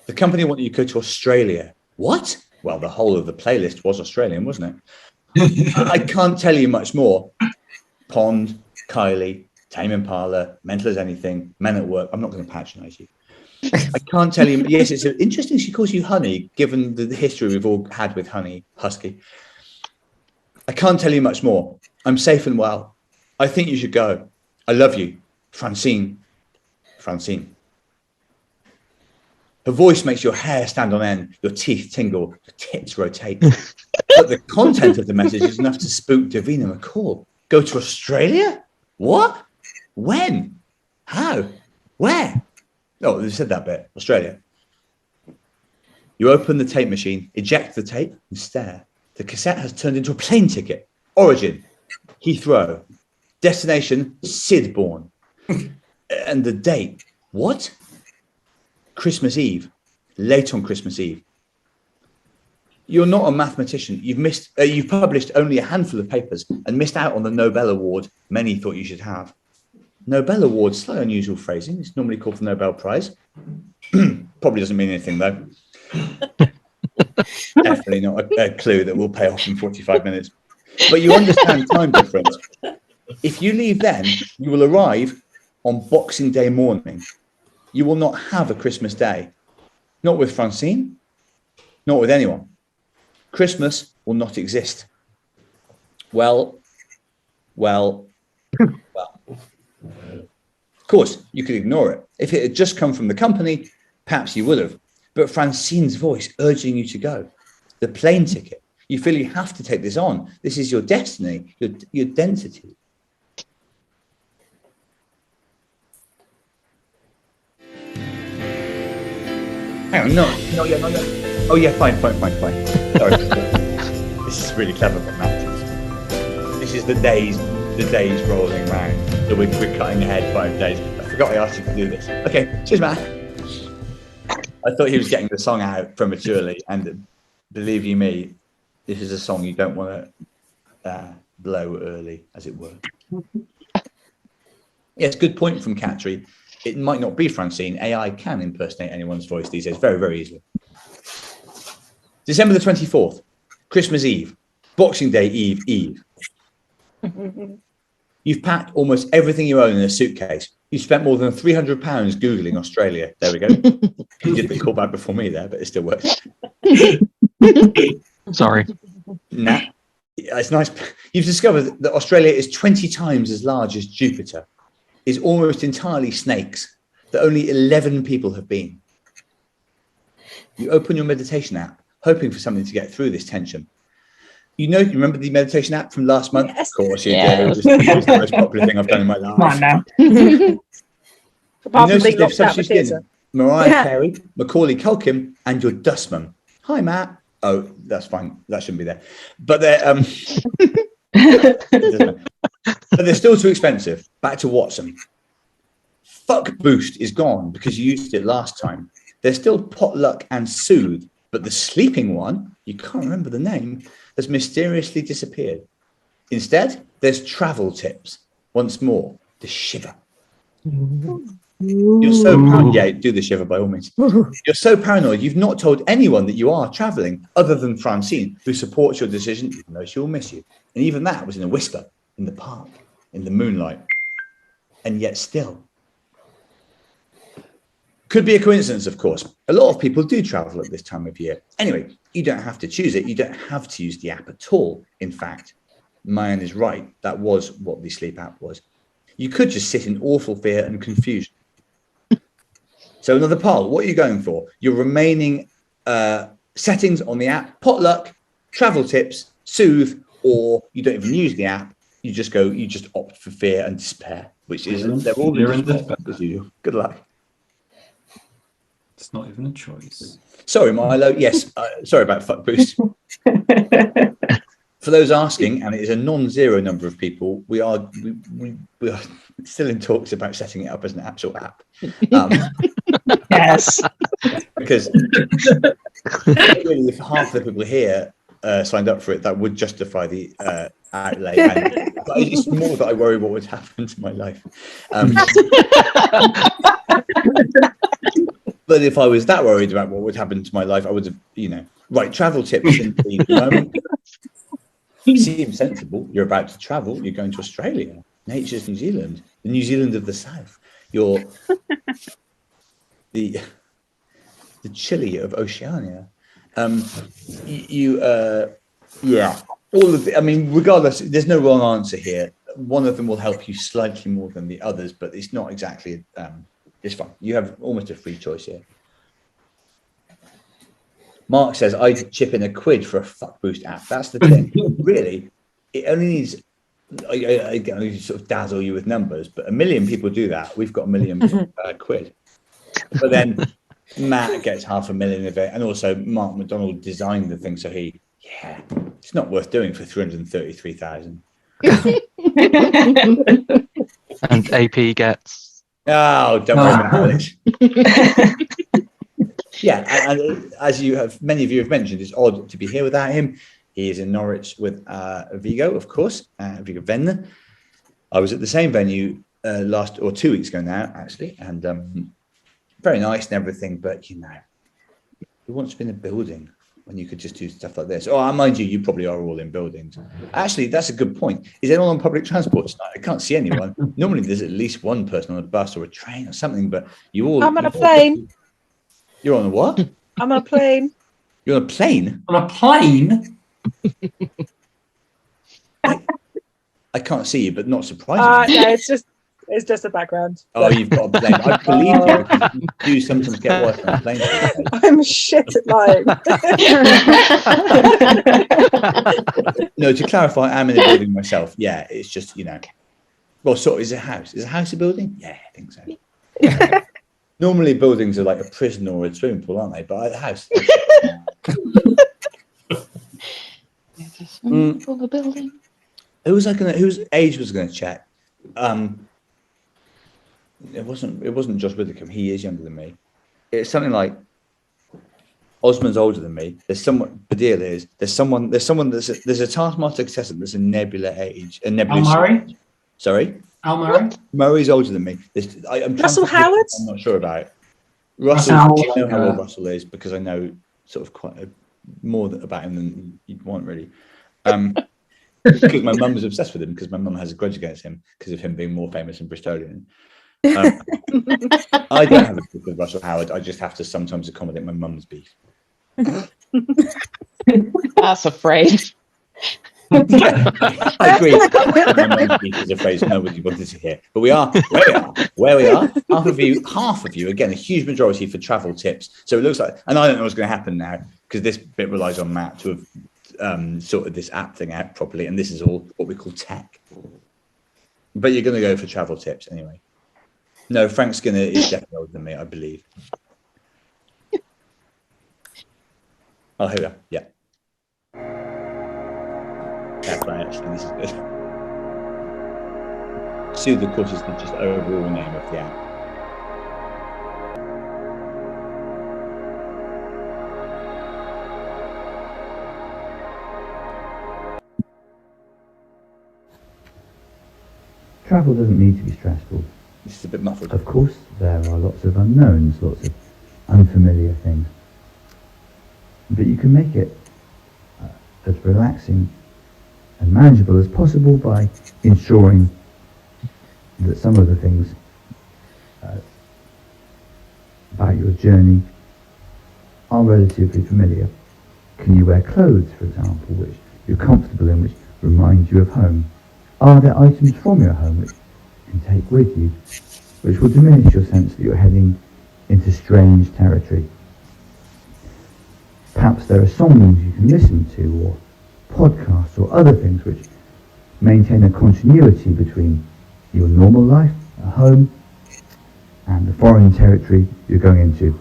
Speaker 1: The company wanted you to go to Australia. What? Well, the whole of the playlist was Australian, wasn't it? I can't tell you much more. Pond, Kylie, Tame Impala, Mental as Anything, Men at Work. I'm not going to patronize you. I can't tell you. Yes, it's interesting she calls you honey, given the history we've all had with honey, husky. I can't tell you much more. I'm safe and well. I think you should go. I love you. Francine. Her voice makes your hair stand on end, your teeth tingle, your tits rotate. But the content of the message is enough to spook Davina McCall. Go to Australia? What? When? How? Where? Oh, they said that bit. Australia. You open the tape machine, eject the tape, and stare. The cassette has turned into a plane ticket. Origin, Heathrow. Destination, Sidborn. And the date, what? Christmas Eve, late on Christmas Eve. You're not a mathematician. You've published only a handful of papers and missed out on the Nobel Award many thought you should have. Nobel Award, slightly unusual phrasing. It's normally called the Nobel Prize. Probably doesn't mean anything though. Definitely not a clue that will pay off in 45 minutes. But you understand time difference. If you leave then, you will arrive on Boxing Day morning. You will not have a Christmas Day. Not with Francine, not with anyone. Christmas will not exist. Well. Of course, you could ignore it. If it had just come from the company, perhaps you would have. But Francine's voice urging you to go. The plane ticket. You feel you have to take this on. This is your destiny, your identity. Hang on, no, yeah, not yet. Oh yeah, fine. Sorry. This is really clever, but Matt. This is the days rolling round. So we're cutting ahead 5 days. I forgot I asked you to do this. Okay, cheers, Matt. I thought he was getting the song out prematurely, and believe you me, this is a song you don't want to blow early, as it were. Yes, good point from Catry. It might not be Francine. AI can impersonate anyone's voice these days very, very easily. December the 24th, Christmas Eve, Boxing Day Eve. You've packed almost everything you own in a suitcase. You've spent more than £300 Googling Australia. There we go. You did the call back before me there, but it still works.
Speaker 7: Sorry.
Speaker 1: Nah, it's nice. You've discovered that Australia is 20 times as large as Jupiter, is almost entirely snakes, that only 11 people have been. You open your meditation app, hoping for something to get through this tension. You remember the meditation app from last month?
Speaker 6: Yes.
Speaker 1: Of course you do. It was the most popular thing I've done in my life.
Speaker 4: Come on now.
Speaker 6: Apart
Speaker 1: You
Speaker 6: from being
Speaker 1: notice they've
Speaker 6: locked out of the
Speaker 1: substituted
Speaker 6: theatre.
Speaker 1: Mariah Carey, Macaulay Culkin, and your dustman. Hi, Matt. Oh, that's fine. That shouldn't be there. But they're but they're still too expensive. Back to Watson. Fuck Boost is gone because you used it last time. There's still Potluck and Soothe, But the sleeping one, you can't remember the name, has mysteriously disappeared. Instead, there's travel tips. Once more, the shiver. You're so paranoid. Yeah, do the shiver by all means. You're so paranoid, you've not told anyone that you are traveling other than Francine, who supports your decision, even though she will miss you. And even that was in a whisper, in the park, in the moonlight. And yet still. Could be a coincidence, of course. A lot of people do travel at this time of year. Anyway, you don't have to choose it. You don't have to use the app at all. In fact, Mayan is right. That was what the sleep app was. You could just sit in awful fear and confusion. So another poll, what are you going for? Your remaining settings on the app, potluck, travel tips, soothe, or you don't even use the app. You just opt for fear and despair, which is, they're all in despair. Good luck.
Speaker 4: It's not even a choice.
Speaker 1: Sorry, Milo. Yes, sorry about fuck boost. For those asking, and it is a non-zero number of people, we are still in talks about setting it up as an actual app.
Speaker 6: Yes.
Speaker 1: Because really, if half the people here signed up for it, that would justify the outlay. But it's more that I worry what would happen to my life. But if I was that worried about what would happen to my life, I would have, right, travel tips in the moment. Seems sensible. You're about to travel. You're going to Australia. Nature's New Zealand. The New Zealand of the South. You're the Chile of Oceania. Yeah. All of regardless, there's no wrong answer here. One of them will help you slightly more than the others, but it's not exactly, it's fine. You have almost a free choice here. Mark says, I'd chip in £1 for a fuck boost app. That's the thing. Really, it only needs, I sort of dazzle you with numbers, but 1 million people do that. We've got £1 million quid. But then Matt gets 500,000 of it. And also Mark McDonald designed the thing. So it's not worth doing for 333,000.
Speaker 7: And AP gets.
Speaker 1: Oh, don't worry about it. Yeah, and as many of you have mentioned, it's odd to be here without him. He is in Norwich with Vigo, of course, Vigo Venn. I was at the same venue 2 weeks ago now, actually, and very nice and everything. But who wants to be in a building when you could just do stuff like this? Oh, mind you probably are all in buildings. Actually, that's a good point. Is anyone on public transport tonight? I can't see anyone. Normally, there's at least one person on a bus or a train or something, but you all.
Speaker 6: I'm on a plane.
Speaker 1: You're on a what?
Speaker 6: I'm on a plane.
Speaker 1: You're on a plane?
Speaker 4: On a plane?
Speaker 1: I can't see you, but not surprisingly.
Speaker 6: No, it's just a background.
Speaker 1: Oh, you've got a plane. I believe you because you do sometimes get worse on a plane.
Speaker 6: I'm shit at lying.
Speaker 1: No, to clarify, I'm in a building myself. Yeah, it's just, well, is it a house? Is a house a building? Yeah, I think so. Normally buildings are like a prison or a swimming pool, aren't they? But a house.
Speaker 2: There's a swimming pool, a building.
Speaker 1: Whose age was going to check? It wasn't Josh Widdicombe. He is younger than me. It's something like Osmond's older than me. There's a Taskmaster contestant that's a Nebula age. A Nebula.
Speaker 4: Al Murray?
Speaker 1: Sorry?
Speaker 4: Al Murray?
Speaker 1: Murray's older than me.
Speaker 6: Russell Howard?
Speaker 1: I'm not sure about it. Russell, I know how old Russell is because I know sort of quite more about him than you'd want, really. Because my mum was obsessed with him because my mum has a grudge against him because of him being more famous and Bristolian. I don't have a beef with Russell Howard. I just have to sometimes accommodate my mum's beef.
Speaker 2: That's a phrase.
Speaker 1: I agree. My mum's beef is a phrase nobody wanted to hear. But we are where we are. Half of you, again, a huge majority for travel tips. So it looks like, and I don't know what's going to happen now because this bit relies on Matt to have sorted this app thing out properly, and this is all what we call tech. But you're going to go for travel tips anyway. No, Frank Skinner is definitely older than me, I believe. Oh, here we are. Yeah. That's right, actually. This is good. Soothe, of course, is the just overall name of the app.
Speaker 8: Travel doesn't need to be stressful.
Speaker 1: It's a bit muffled.
Speaker 8: Of course, there are lots of unknowns, lots of unfamiliar things. But you can make it as relaxing and manageable as possible by ensuring that some of the things about your journey are relatively familiar. Can you wear clothes, for example, which you're comfortable in, which remind you of home? Are there items from your home which you can take with you, which will diminish your sense that you're heading into strange territory? Perhaps there are songs you can listen to, or podcasts, or other things which maintain a continuity between your normal life at home and the foreign territory you're going into.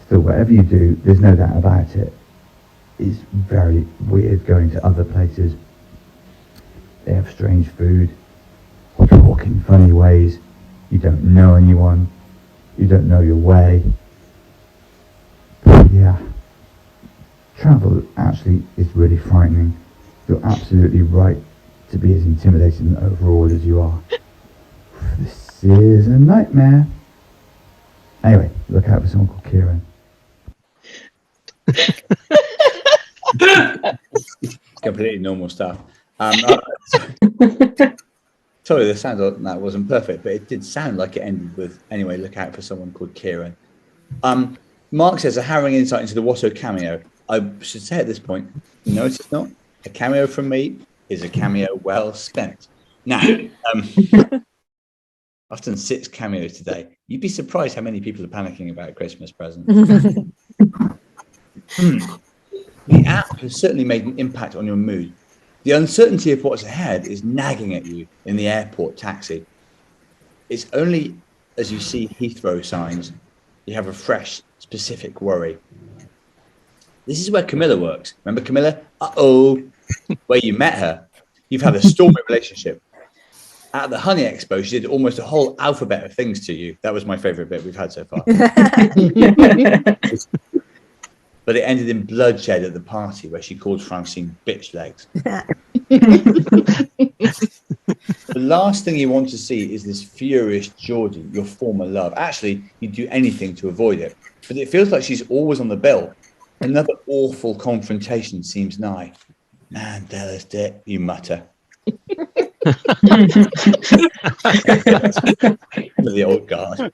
Speaker 8: Still, whatever you do, there's no doubt about it, it's very weird going to other places. They have strange food, or talk in funny ways. You don't know anyone. You don't know your way. But yeah, travel actually is really frightening. You're absolutely right to be as intimidated and overawed as you are. This is a nightmare. Anyway, look out for someone called Kieran.
Speaker 1: Completely normal stuff. Sorry, the sound on that wasn't perfect, but it did sound like it ended with, anyway, look out for someone called Kieran. Mark says, a harrowing insight into the Watto cameo. I should say at this point, no, it's not. A cameo from me is a cameo well spent. Now, I've done 6 cameos today. You'd be surprised how many people are panicking about Christmas presents. The app has certainly made an impact on your mood. The uncertainty of what's ahead is nagging at you in the airport taxi. It's only as you see Heathrow signs, you have a fresh, specific worry. This is where Camilla works. Remember Camilla? Where you met her. You've had a stormy relationship. At the Honey Expo, she did almost a whole alphabet of things to you. That was my favourite bit we've had so far. But it ended in bloodshed at the party where she called Francine bitch legs. The last thing you want to see is this furious Geordie, your former love. Actually, you'd do anything to avoid it. But it feels like she's always on the bill. Another awful confrontation seems nigh. Man, Dallas Dick, you mutter. The old guard.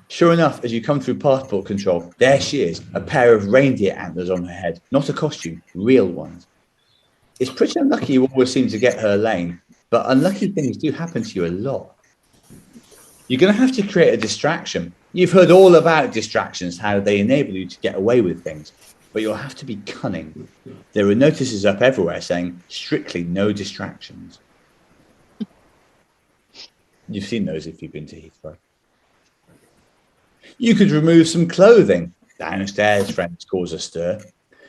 Speaker 1: Sure enough, as you come through passport control, there she is, a pair of reindeer antlers on her head. Not a costume, real ones. It's pretty unlucky you always seem to get her lane, but unlucky things do happen to you a lot. You're going to have to create a distraction. You've heard all about distractions, how they enable you to get away with things, but you'll have to be cunning. There are notices up everywhere saying, strictly no distractions. You've seen those if you've been to Heathrow. You could remove some clothing. Downstairs, friends cause a stir.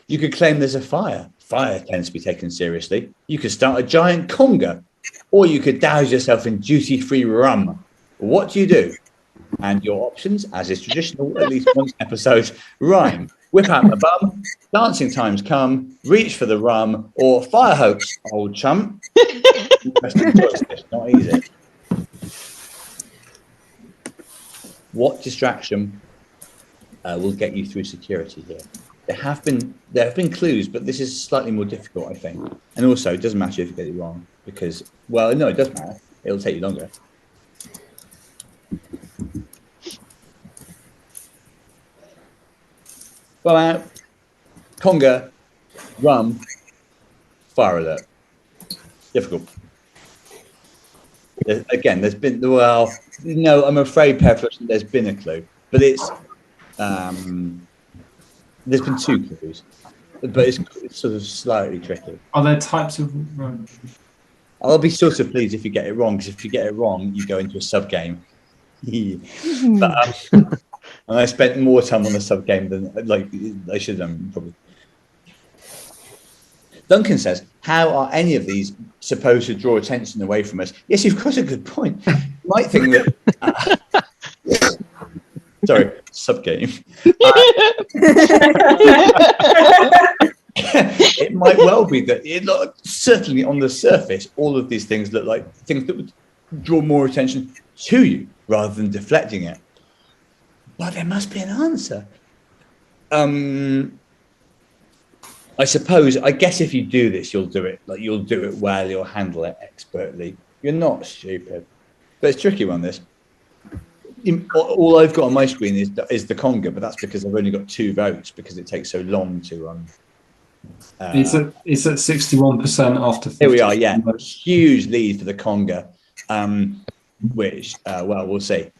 Speaker 1: You could claim there's a fire. Fire tends to be taken seriously. You could start a giant conga. Or you could douse yourself in duty-free rum. What do you do? And your options, as is traditional, at least one episode, rhyme. Whip out my bum, dancing times come, reach for the rum, or fire hose, old chum. Interesting choice, this, not easy. What distraction will get you through security here? There have been clues, but this is slightly more difficult, I think. And also, it doesn't matter if you get it wrong, because, well, no, it does matter. It'll take you longer. Well, out, conga, rum, fire alert. Difficult. Again, there's been, well, no, I'm afraid, Pepperson, there's been a clue, but it's, there's been 2 clues, but it's sort of slightly tricky.
Speaker 4: Are there types of... Right.
Speaker 1: I'll be sort of pleased if you get it wrong, because if you get it wrong, you go into a sub-game. But, and I spent more time on the sub-game than like I should have done, probably. Duncan says, how are any of these supposed to draw attention away from us? Yes, you've got a good point. You might think that... sorry, sub-game. it might well be that certainly on the surface, all of these things look like things that would draw more attention to you rather than deflecting it. But there must be an answer. I guess if you do this, you'll do it well, you'll handle it expertly. You're not stupid. But it's tricky on this. All I've got on my screen is the conga, but that's because I've only got 2 votes because it takes so long to
Speaker 4: It's at 61% after 50.
Speaker 1: Here we are, yeah. Huge lead for the conga, which we'll see.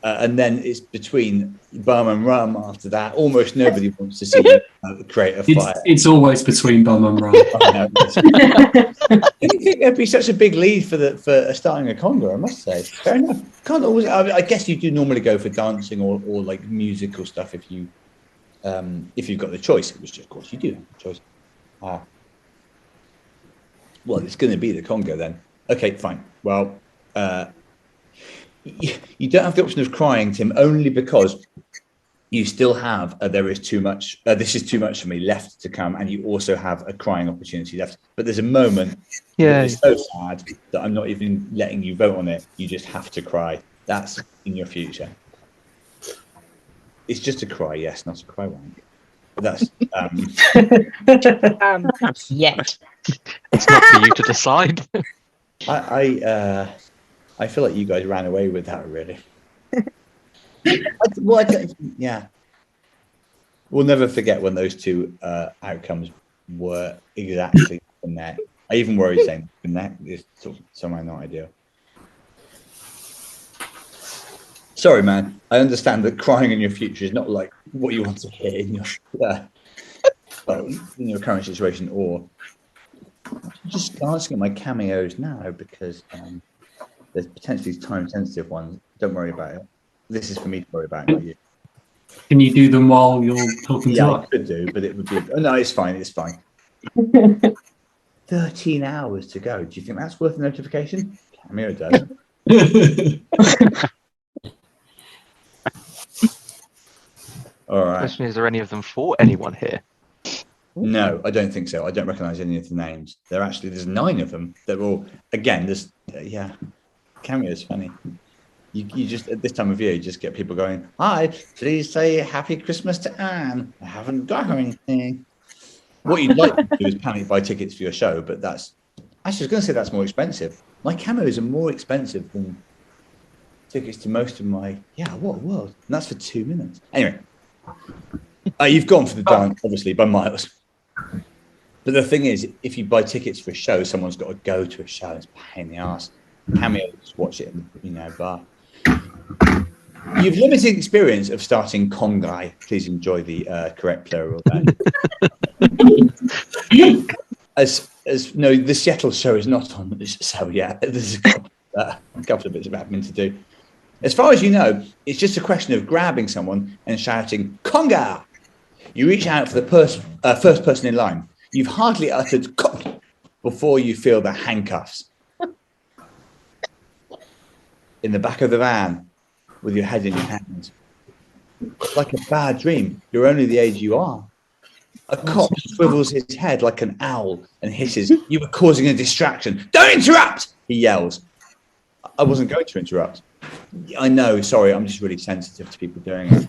Speaker 1: And then it's between bum and rum after that. Almost nobody wants to see you create a fire.
Speaker 4: It's always between bum and rum.
Speaker 1: I didn't think there'd be such a big lead for starting a conga, I must say. Fair enough. Can't always. I guess you do normally go for dancing or like musical stuff if you've got the choice, which of course you do have the choice. Well, it's going to be the conga then. Okay, fine. Well, you don't have the option of crying, Tim, only because you still have there is too much. This is too much for me left to come, and you also have a crying opportunity left. But there's a moment that is so sad that I'm not even letting you vote on it. You just have to cry. That's in your future. It's just a cry, yes, not a cry wank. But that's
Speaker 2: Yet.
Speaker 7: It's not for you to decide.
Speaker 1: I feel like you guys ran away with that, really. Yeah. We'll never forget when those 2 outcomes were exactly the net. I even worried saying the net is somehow not ideal. Sorry, man. I understand that crying in your future is not like what you want to hear in your current situation, or I'm just glancing at my cameos now because there's potentially time-sensitive ones. Don't worry about it. This is for me to worry about, not you.
Speaker 4: Can you do them while you're talking to
Speaker 1: I
Speaker 4: us?
Speaker 1: could do, but it would be... No, it's fine. It's fine. 13 hours to go. Do you think that's worth a notification? Cameo does. All right.
Speaker 7: Question is there any of them for anyone here?
Speaker 1: No, I don't think so. I don't recognise any of the names. There's 9 of them. They're all... Again, there's... Cameo is funny. You just, at this time of year, you just get people going, "Hi, please say Happy Christmas to Anne. I haven't got anything." What you'd like to do is panic buy tickets for your show, but that's... Actually, I was going to say that's more expensive. My camos are more expensive than tickets to most of my... Yeah, what a world. And that's for 2 minutes. Anyway, you've gone for the dance, obviously, by miles. But the thing is, if you buy tickets for a show, someone's got to go to a show. It's a pain in the arse. Cameo, just watch it in the bar. You've limited experience of starting congai. Please enjoy the correct plural there. No, the Seattle show is not on this show yet. There's a couple of bits of admin to do. As far as you know, it's just a question of grabbing someone and shouting conga. You reach out for the first person in line. You've hardly uttered "Conga" before you feel the handcuffs. In the back of the van, with your head in your hands. Like a bad dream. You're only the age you are. A cop swivels his head like an owl and hisses, "You were causing a distraction. Don't interrupt!" he yells. I wasn't going to interrupt. I know, sorry, I'm just really sensitive to people doing it.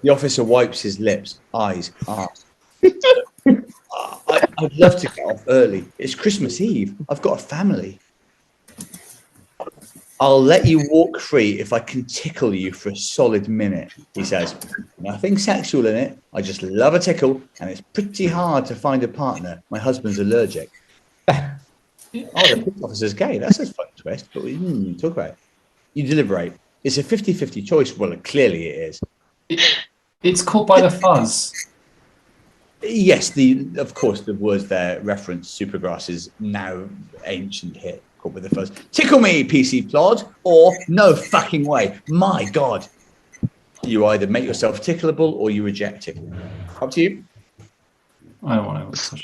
Speaker 1: The officer wipes his lips, eyes, arse. I'd love to get off early. It's Christmas Eve. I've got a family. "I'll let you walk free if I can tickle you for a solid minute," he says. "Nothing sexual in it. I just love a tickle, and it's pretty hard to find a partner. My husband's allergic." The police officer's gay. That's a fun twist, but we talk about it. You deliberate. It's a 50-50 choice. Well, clearly it is.
Speaker 4: It's caught by the fuzz.
Speaker 1: Yes, of course, the words there reference Supergrass's now ancient hit, Caught with the Fuzz. "Tickle me, PC plod," or "No fucking way. My God." You either make yourself tickleable or you reject it. Up to you.
Speaker 4: I don't want to.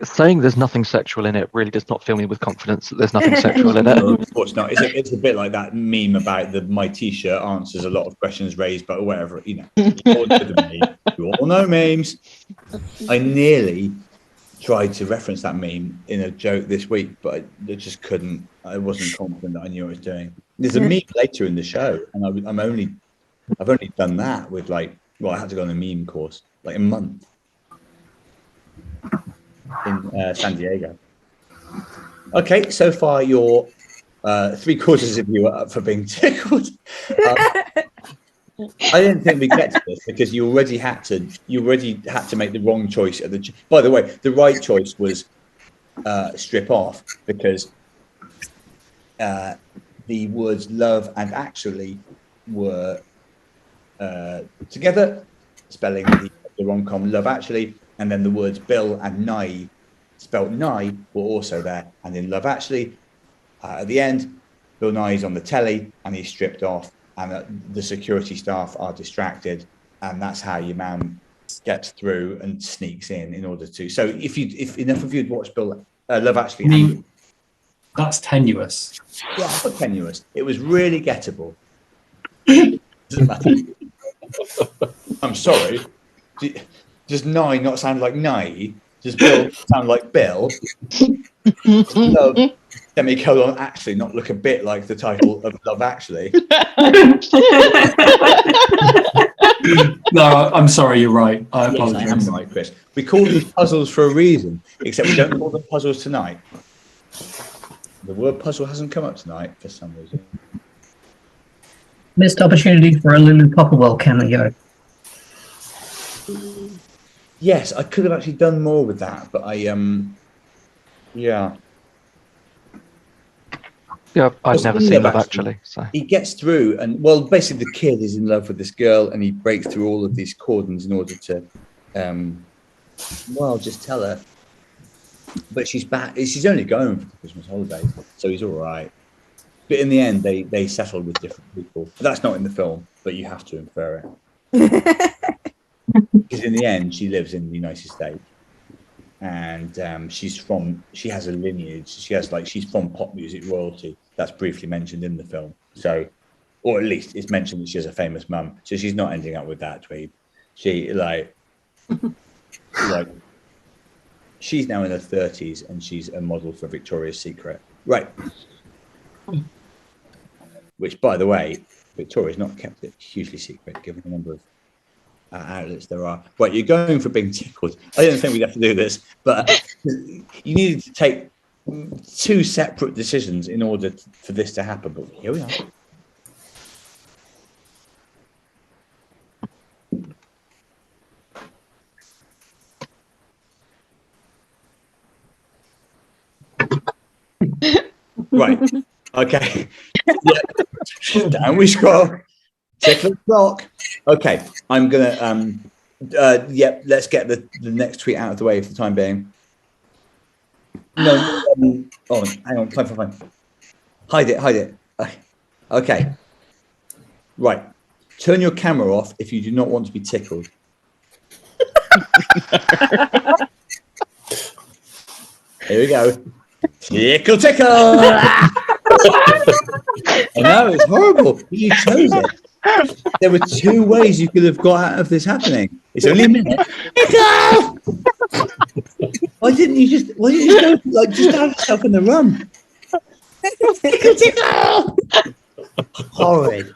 Speaker 7: Saying there's nothing sexual in it really does not fill me with confidence that there's nothing sexual in it.
Speaker 1: No, of course not. It's a bit like that meme about my T-shirt answers a lot of questions raised, but whatever, you all know the meme. You all know memes. I nearly tried to reference that meme in a joke this week, but I just couldn't. I wasn't confident that I knew what I was doing. There's a meme later in the show, and I've only done that with I had to go on a meme course like a month in San Diego. Okay, so far you're 3/4 of you are up for being tickled. I didn't think we'd get to this because you already had to make the wrong choice at the. By the way, the right choice was strip off because the words love and actually were together, spelling the rom-com Love Actually, and then the words Bill and Nye, spelt Nye, were also there. And in Love Actually, at the end, Bill Nye is on the telly and he's stripped off, and the security staff are distracted, and that's how your man gets through and sneaks in order to. So if enough of you'd watched Bill Love Actually,
Speaker 4: that's tenuous.
Speaker 1: Yeah, not tenuous. It was really gettable. Doesn't matter. I'm sorry. Does Nye not sound like Nye? Does Bill sound like Bill? Does Love semicolon actually not look a bit like the title of Love Actually?
Speaker 4: No, I'm sorry, you're right. I apologize.
Speaker 1: Yes, I am right, Chris. We call these puzzles for a reason, except we don't call them puzzles tonight. The word puzzle hasn't come up tonight for some reason.
Speaker 9: Missed opportunity for a Lulu Popplewell cameo.
Speaker 1: Yes, I could have actually done more with that, but yeah.
Speaker 7: Yeah, I've never seen Love Actually. So
Speaker 1: he gets through, and well, basically the kid is in love with this girl, and he breaks through all of these cordons in order to, just tell her. But she's back. She's only going for the Christmas holidays, so he's all right. But in the end, they settle with different people. That's not in the film, but you have to infer it. Because in the end, she lives in the United States, and she has a lineage. She's from pop music royalty. That's briefly mentioned in the film. So, or at least it's mentioned that she has a famous mum. So she's not ending up with that dweeb. She she's now in her 30s, and she's a model for Victoria's Secret, right? Which, by the way, Victoria's not kept it hugely secret, given the number of outlets there are. Right, you're going for being tickled. I didn't think we'd have to do this, but you needed to take 2 separate decisions in order for this to happen. But here we are. Right. Okay. Yeah. Down we scroll. Tickle clock. Okay. I'm gonna let's get the next tweet out of the way for the time being. No. Hang on. Fine. Hide it. Okay. Right. Turn your camera off if you do not want to be tickled. Here we go. Tickle. I know, it's horrible. You chose it. There were 2 ways you could have got out of this happening. It's only a minute. Tickle! Why didn't you just go, just have yourself in the room? Tickle! Horrid.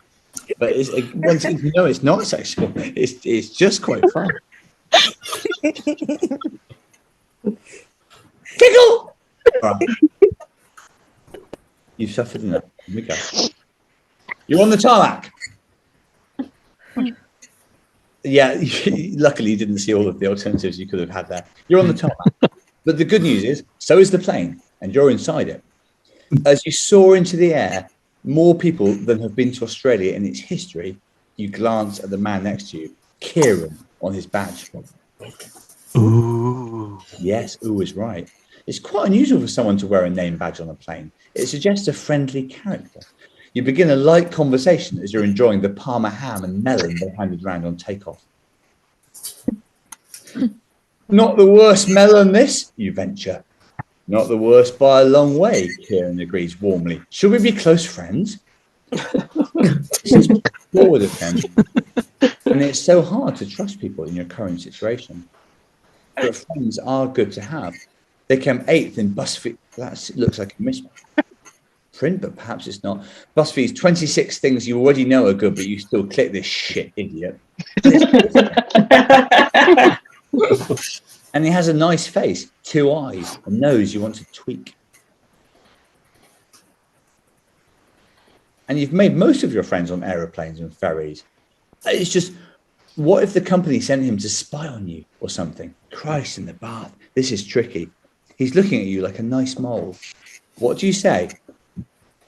Speaker 1: But once you know it's not sexual, it's just quite fun. Tickle! All right. You've suffered enough. Here we go. You're on the tarmac. Yeah, luckily you didn't see all of the alternatives you could have had there. You're on the tarmac. But the good news is, so is the plane, and you're inside it. As you soar into the air, more people than have been to Australia in its history, you glance at the man next to you, Kieran, on his badge.
Speaker 7: ooh,
Speaker 1: Yes, ooh is right. It's quite unusual for someone to wear a name badge on a plane. It suggests a friendly character. You begin a light conversation as you're enjoying the Parma ham and melon they handed round on takeoff. Not the worst melon, this, you venture. Not the worst by a long way, Kieran agrees warmly. Should we be close friends? This is forward attention. And it's so hard to trust people in your current situation. but friends are good to have. They came 8th in BuzzFeed. That looks like a misprint, but perhaps it's not. BuzzFeed's 26 things you already know are good, but you still click this shit, idiot. And he has a nice face, 2 eyes, a nose you want to tweak. And you've made most of your friends on aeroplanes and ferries. It's just, what if the company sent him to spy on you or something? Christ in the bath. This is tricky. He's looking at you like a nice mole. What do you say?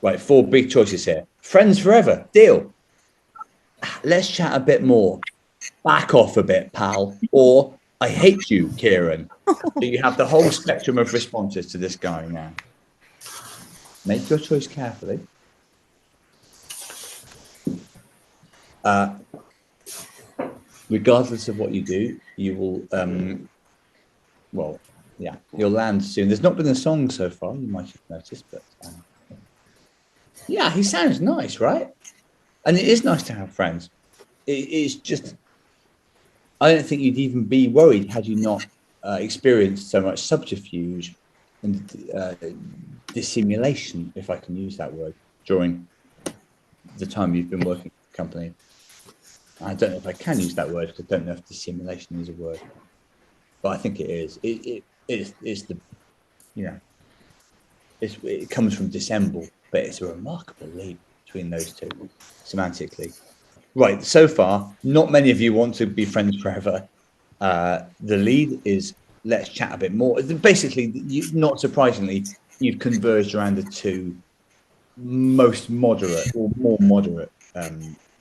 Speaker 1: Right, 4 big choices here. Friends forever. Deal. Let's chat a bit more. Back off a bit, pal. Or I hate you, Kieran. So you have the whole spectrum of responses to this guy now. Make your choice carefully. Regardless of what you do, you will, well, yeah, you'll land soon. There's not been a song so far, you might have noticed, but yeah, he sounds nice, right? And it is nice to have friends. It's just, I don't think you'd even be worried had you not experienced so much subterfuge and dissimulation, if I can use that word, during the time you've been working for the company. I don't know if I can use that word because I don't know if dissimulation is a word, but I think it is. It's the, you know, it comes from dissemble, but it's a remarkable leap between those two semantically. Right, so far, not many of you want to be friends forever. The lead is let's chat a bit more. Basically, not surprisingly, you've converged around the 2 most moderate or more moderate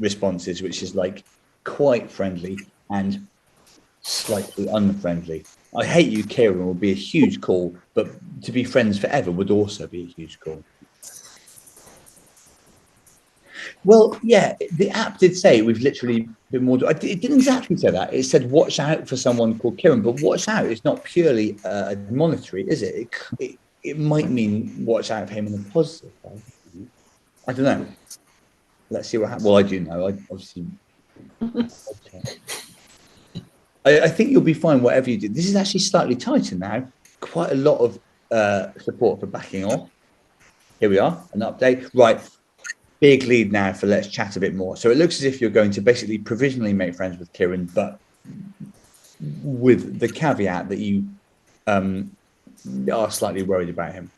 Speaker 1: responses, which is like quite friendly and slightly unfriendly. I hate you, Kieran, would be a huge call, but to be friends forever would also be a huge call. Well, yeah, the app did say we've literally been more. It didn't exactly say that. It said watch out for someone called Kieran, but watch out is not purely admonitory, is it? It might mean watch out for him in a positive way. I don't know. Let's see what happens. Well, I do know. I obviously. I think you'll be fine whatever you do. This is actually slightly tighter now. Quite a lot of support for backing off. Here we are, an update. Right, big lead now for let's chat a bit more. So it looks as if you're going to basically provisionally make friends with Kieran, but with the caveat that you are slightly worried about him.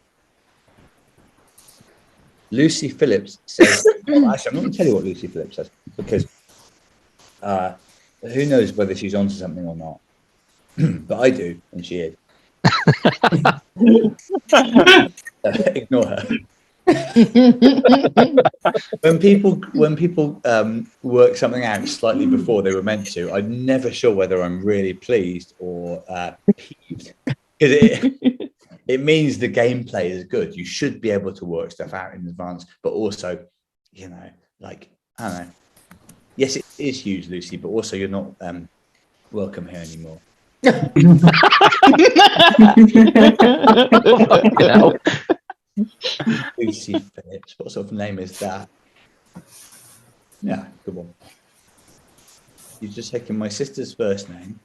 Speaker 1: Lucy Phillips says, well, actually, I'm not going to tell you what Lucy Phillips says because who knows whether she's onto something or not. But I do, and she is. Ignore her. when people work something out slightly before they were meant to, I'm never sure whether I'm really pleased or peeved. Because it means the gameplay is good. You should be able to work stuff out in advance, but also, you know, like, I don't know. Yes, it is huge, Lucy, but also you're not welcome here anymore. Lucy Phillips, what sort of name is that? Yeah, good one. You've just taken my sister's first name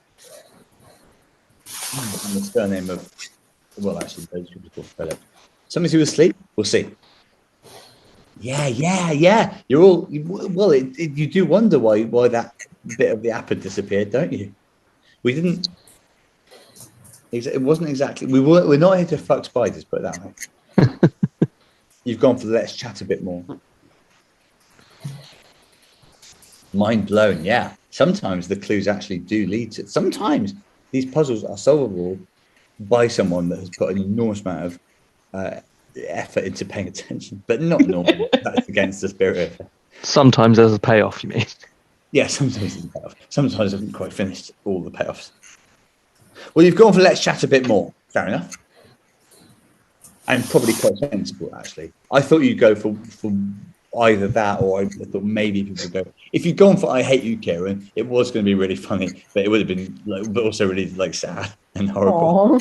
Speaker 1: and the surname of, well, actually, those people called Philip. Something to do with sleep? We'll see. Yeah. You're all, well, you do wonder why that bit of the app had disappeared, don't you? We didn't, it wasn't exactly, we're not here to fuck spiders, put it that way. You've gone for the let's chat a bit more. Mind blown, yeah. Sometimes the clues actually do lead to, sometimes these puzzles are solvable by someone that has put an enormous amount of effort into paying attention, but not normally. That's against the spirit of it.
Speaker 7: Sometimes there's a payoff, you mean?
Speaker 1: Yeah, sometimes there's a payoff. Sometimes I haven't quite finished all the payoffs. Well, you've gone for let's chat a bit more. Fair enough. And probably quite sensible, actually. I thought you'd go for either that, or I thought maybe people would go. If you'd gone for I hate you, Kieran, it was going to be really funny, but it would have been like, but also really like sad and horrible.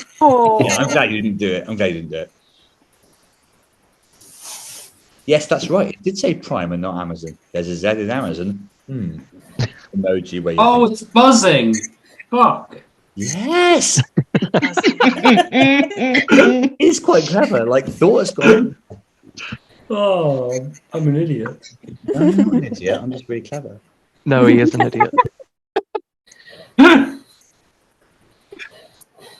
Speaker 1: Yeah, I'm glad you didn't do it. Yes, that's right. It did say Prime and not Amazon. There's a Z in Amazon. Emoji where you
Speaker 4: it's buzzing. Fuck.
Speaker 1: Yes. It's quite clever. Like, thoughts gone.
Speaker 4: Oh, I'm an idiot.
Speaker 1: No, you're not an idiot. I'm just really clever.
Speaker 7: No, he is an idiot.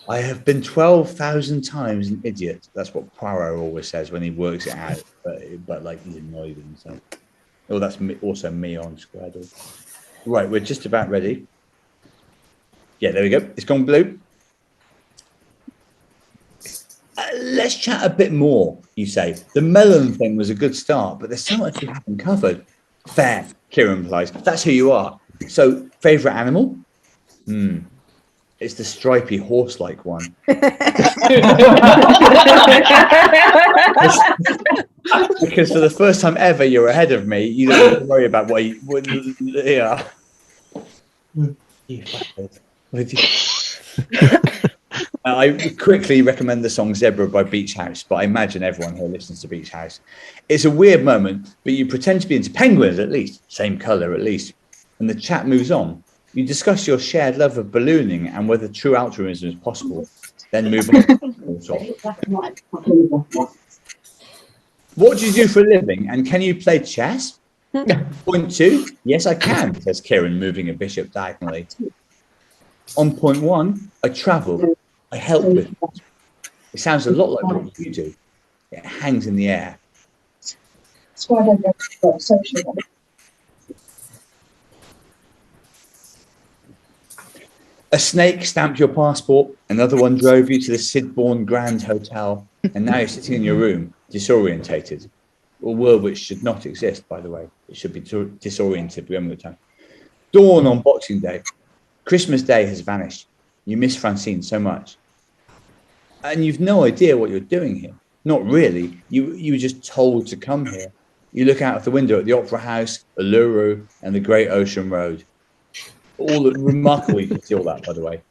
Speaker 1: I have been 12,000 times an idiot. That's what Poirot always says when he works it out. But like, he's annoyed with himself. Oh, that's also me on Squared. Right, we're just about ready. Yeah, there we go. It's gone blue. Let's chat a bit more, you say. The melon thing was a good start, but there's so much we haven't covered. Fair, Kieran replies. That's who you are. So, favourite animal? It's the stripy horse-like one. Because for the first time ever, you're ahead of me. You don't have to worry about what you... Yeah. You I quickly recommend the song Zebra by Beach House, but I imagine everyone here listens to Beach House. It's a weird moment, but you pretend to be into penguins at least, same colour at least, and the chat moves on. You discuss your shared love of ballooning and whether true altruism is possible, then move on. What do you do for a living, and can you play chess? Point 2, yes I can, says Kieran, moving a bishop diagonally. On point 1, I travel. I help with it. It sounds a lot like what you do. It hangs in the air.
Speaker 6: That's why I don't know about social.
Speaker 1: A snake stamped your passport. Another one drove you to the Sidbourne Grand Hotel. And now you're sitting in your room, disorientated. A world which should not exist, by the way. It should be disoriented. We haven't got time. Dawn on Boxing Day. Christmas Day has vanished. You miss Francine so much. And you've no idea what you're doing here. Not really. You were just told to come here. You look out of the window at the Opera House, Uluru, and the Great Ocean Road. All remarkable. You can see all that, by the way.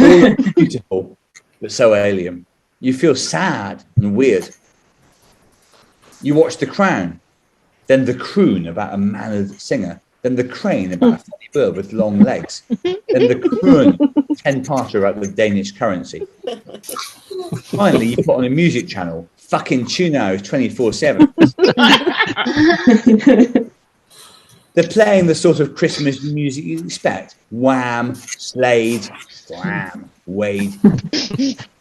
Speaker 1: All beautiful, but so alien. You feel sad and weird. You watch The Crown, then The Croon about a mannered singer, then The Crane about a funny bird with long legs, then The Croon 10-parter about the Danish currency. Finally, you put on a music channel, fucking tune out 24/7. They're playing the sort of Christmas music you expect. Wham, Slade, Wham, Wade.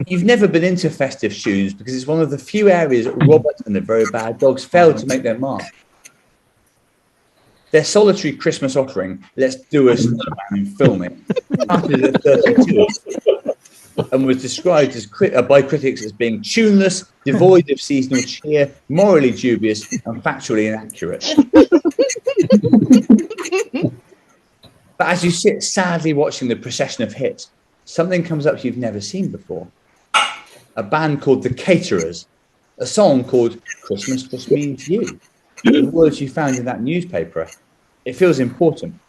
Speaker 1: You've never been into festive tunes because it's one of the few areas Robert and the Very Bad Dogs failed to make their mark. Their solitary Christmas offering, Let's Do a Snowman and Film It, started at 32 and was described as by critics as being tuneless, devoid of seasonal cheer, morally dubious, and factually inaccurate. But as you sit sadly watching the procession of hits, something comes up you've never seen before. A band called The Caterers, a song called Christmas Just Means You, the words you found in that newspaper. It feels important.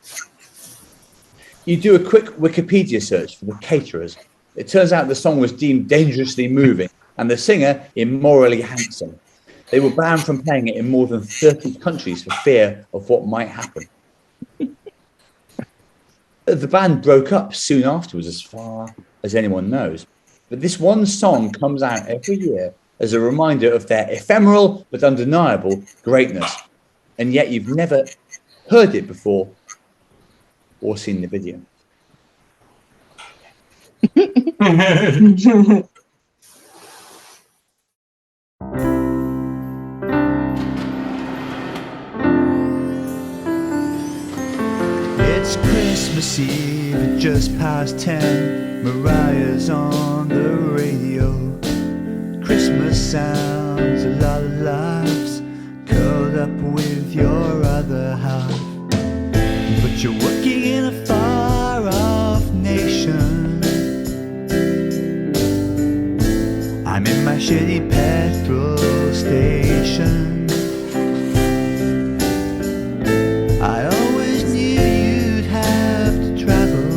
Speaker 1: You do a quick Wikipedia search for The Caterers. It turns out the song was deemed dangerously moving and the singer immorally handsome. They were banned from playing it in more than 30 countries for fear of what might happen. The band broke up soon afterwards, as far as anyone knows. But this one song comes out every year as a reminder of their ephemeral but undeniable greatness. And yet you've never heard it before or seen the video.
Speaker 10: It's Christmas Eve, just past 10. Mariah's on the radio. Christmas sounds, a lot of laughs, curled up with your other half. But you're working in a far-off nation. I'm in my shitty petrol station. I always knew you'd have to travel,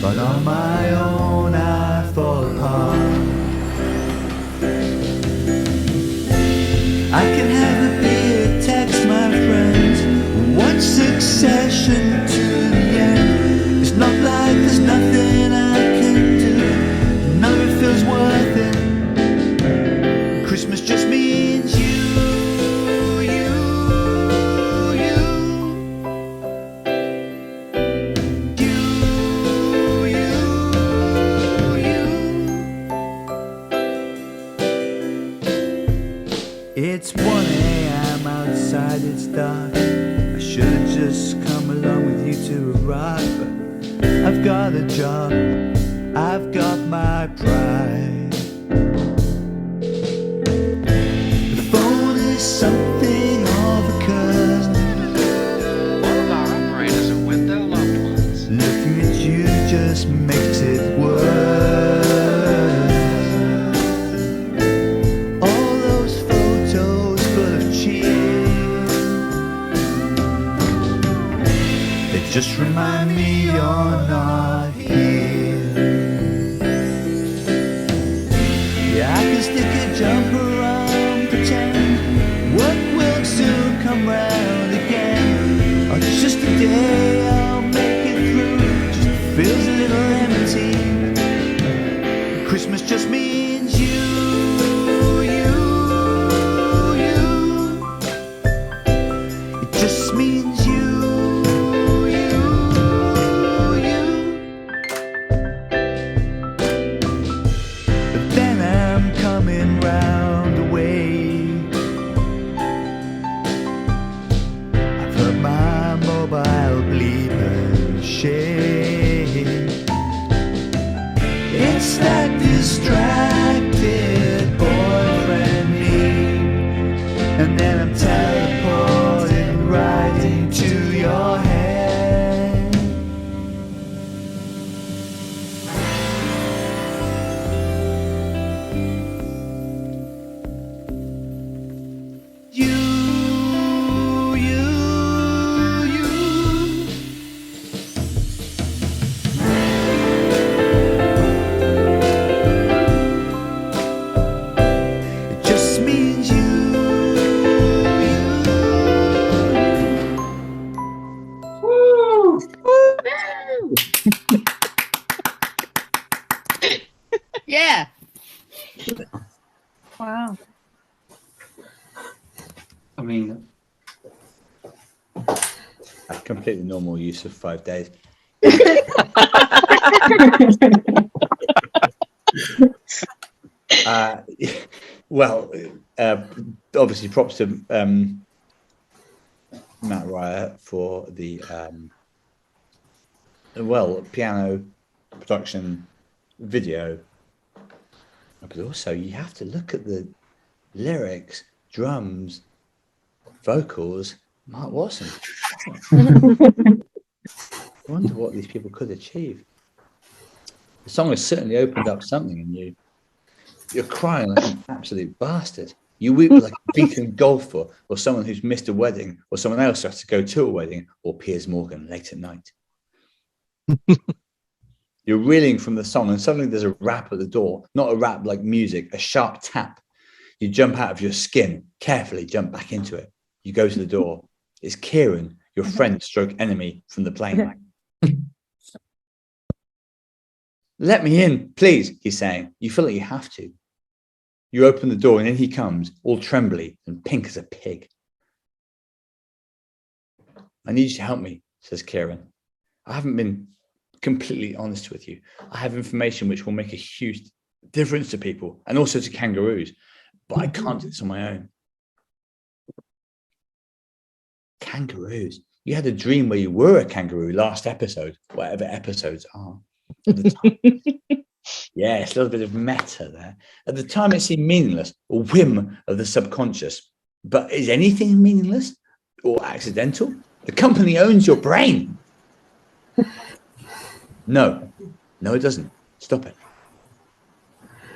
Speaker 10: but on my own I fall apart. I can have a beer, text my friends, just come along with you to a rock. But I've got a job, I've got my pride. The phone is something of a curse.
Speaker 5: All of our operators are with their loved ones.
Speaker 10: Looking at you just makes it worse. All those photos full of cheer, they just remind me you're not here. Yeah, I can stick a jumper on, pretend work will soon come round again. Oh, it's just a day, I'll make it through. Just feels a little empty. Christmas just means you. It just means you. But then I'm coming round the way. I've heard my mobile bleep and shake. It's that distracted boyfriend me. And then I'm teleported right into your head. You. It just means you.
Speaker 2: Yeah.
Speaker 6: Wow.
Speaker 4: I mean,
Speaker 1: A completely normal use of 5 days. Well, obviously props to Matt Ryer for the piano production video. But also you have to look at the lyrics, drums, vocals. Mark Watson. I wonder what these people could achieve. The song has certainly opened up something in you. You're crying like an absolute bastard. You weep like a beaten golfer, or someone who's missed a wedding, or someone else who has to go to a wedding, or Piers Morgan late at night. You're reeling from the song, and suddenly there's a rap at the door. Not a rap like music, a sharp tap. You jump out of your skin, carefully jump back into it. You go to the door. It's Kieran, your friend stroke enemy from the plane. Let me in, please, he's saying. You feel like you have to. You open the door and in he comes, all trembly and pink as a pig. I need you to help me, says Kieran. I haven't been completely honest with you. I have information which will make a huge difference to people and also to kangaroos, but I can't do this on my own. Kangaroos. You had a dream where you were a kangaroo last episode, whatever episodes are. At the time. Yes, a little bit of meta there. At the time, it seemed meaningless, a whim of the subconscious. But is anything meaningless or accidental? The company owns your brain. No, it doesn't. Stop it.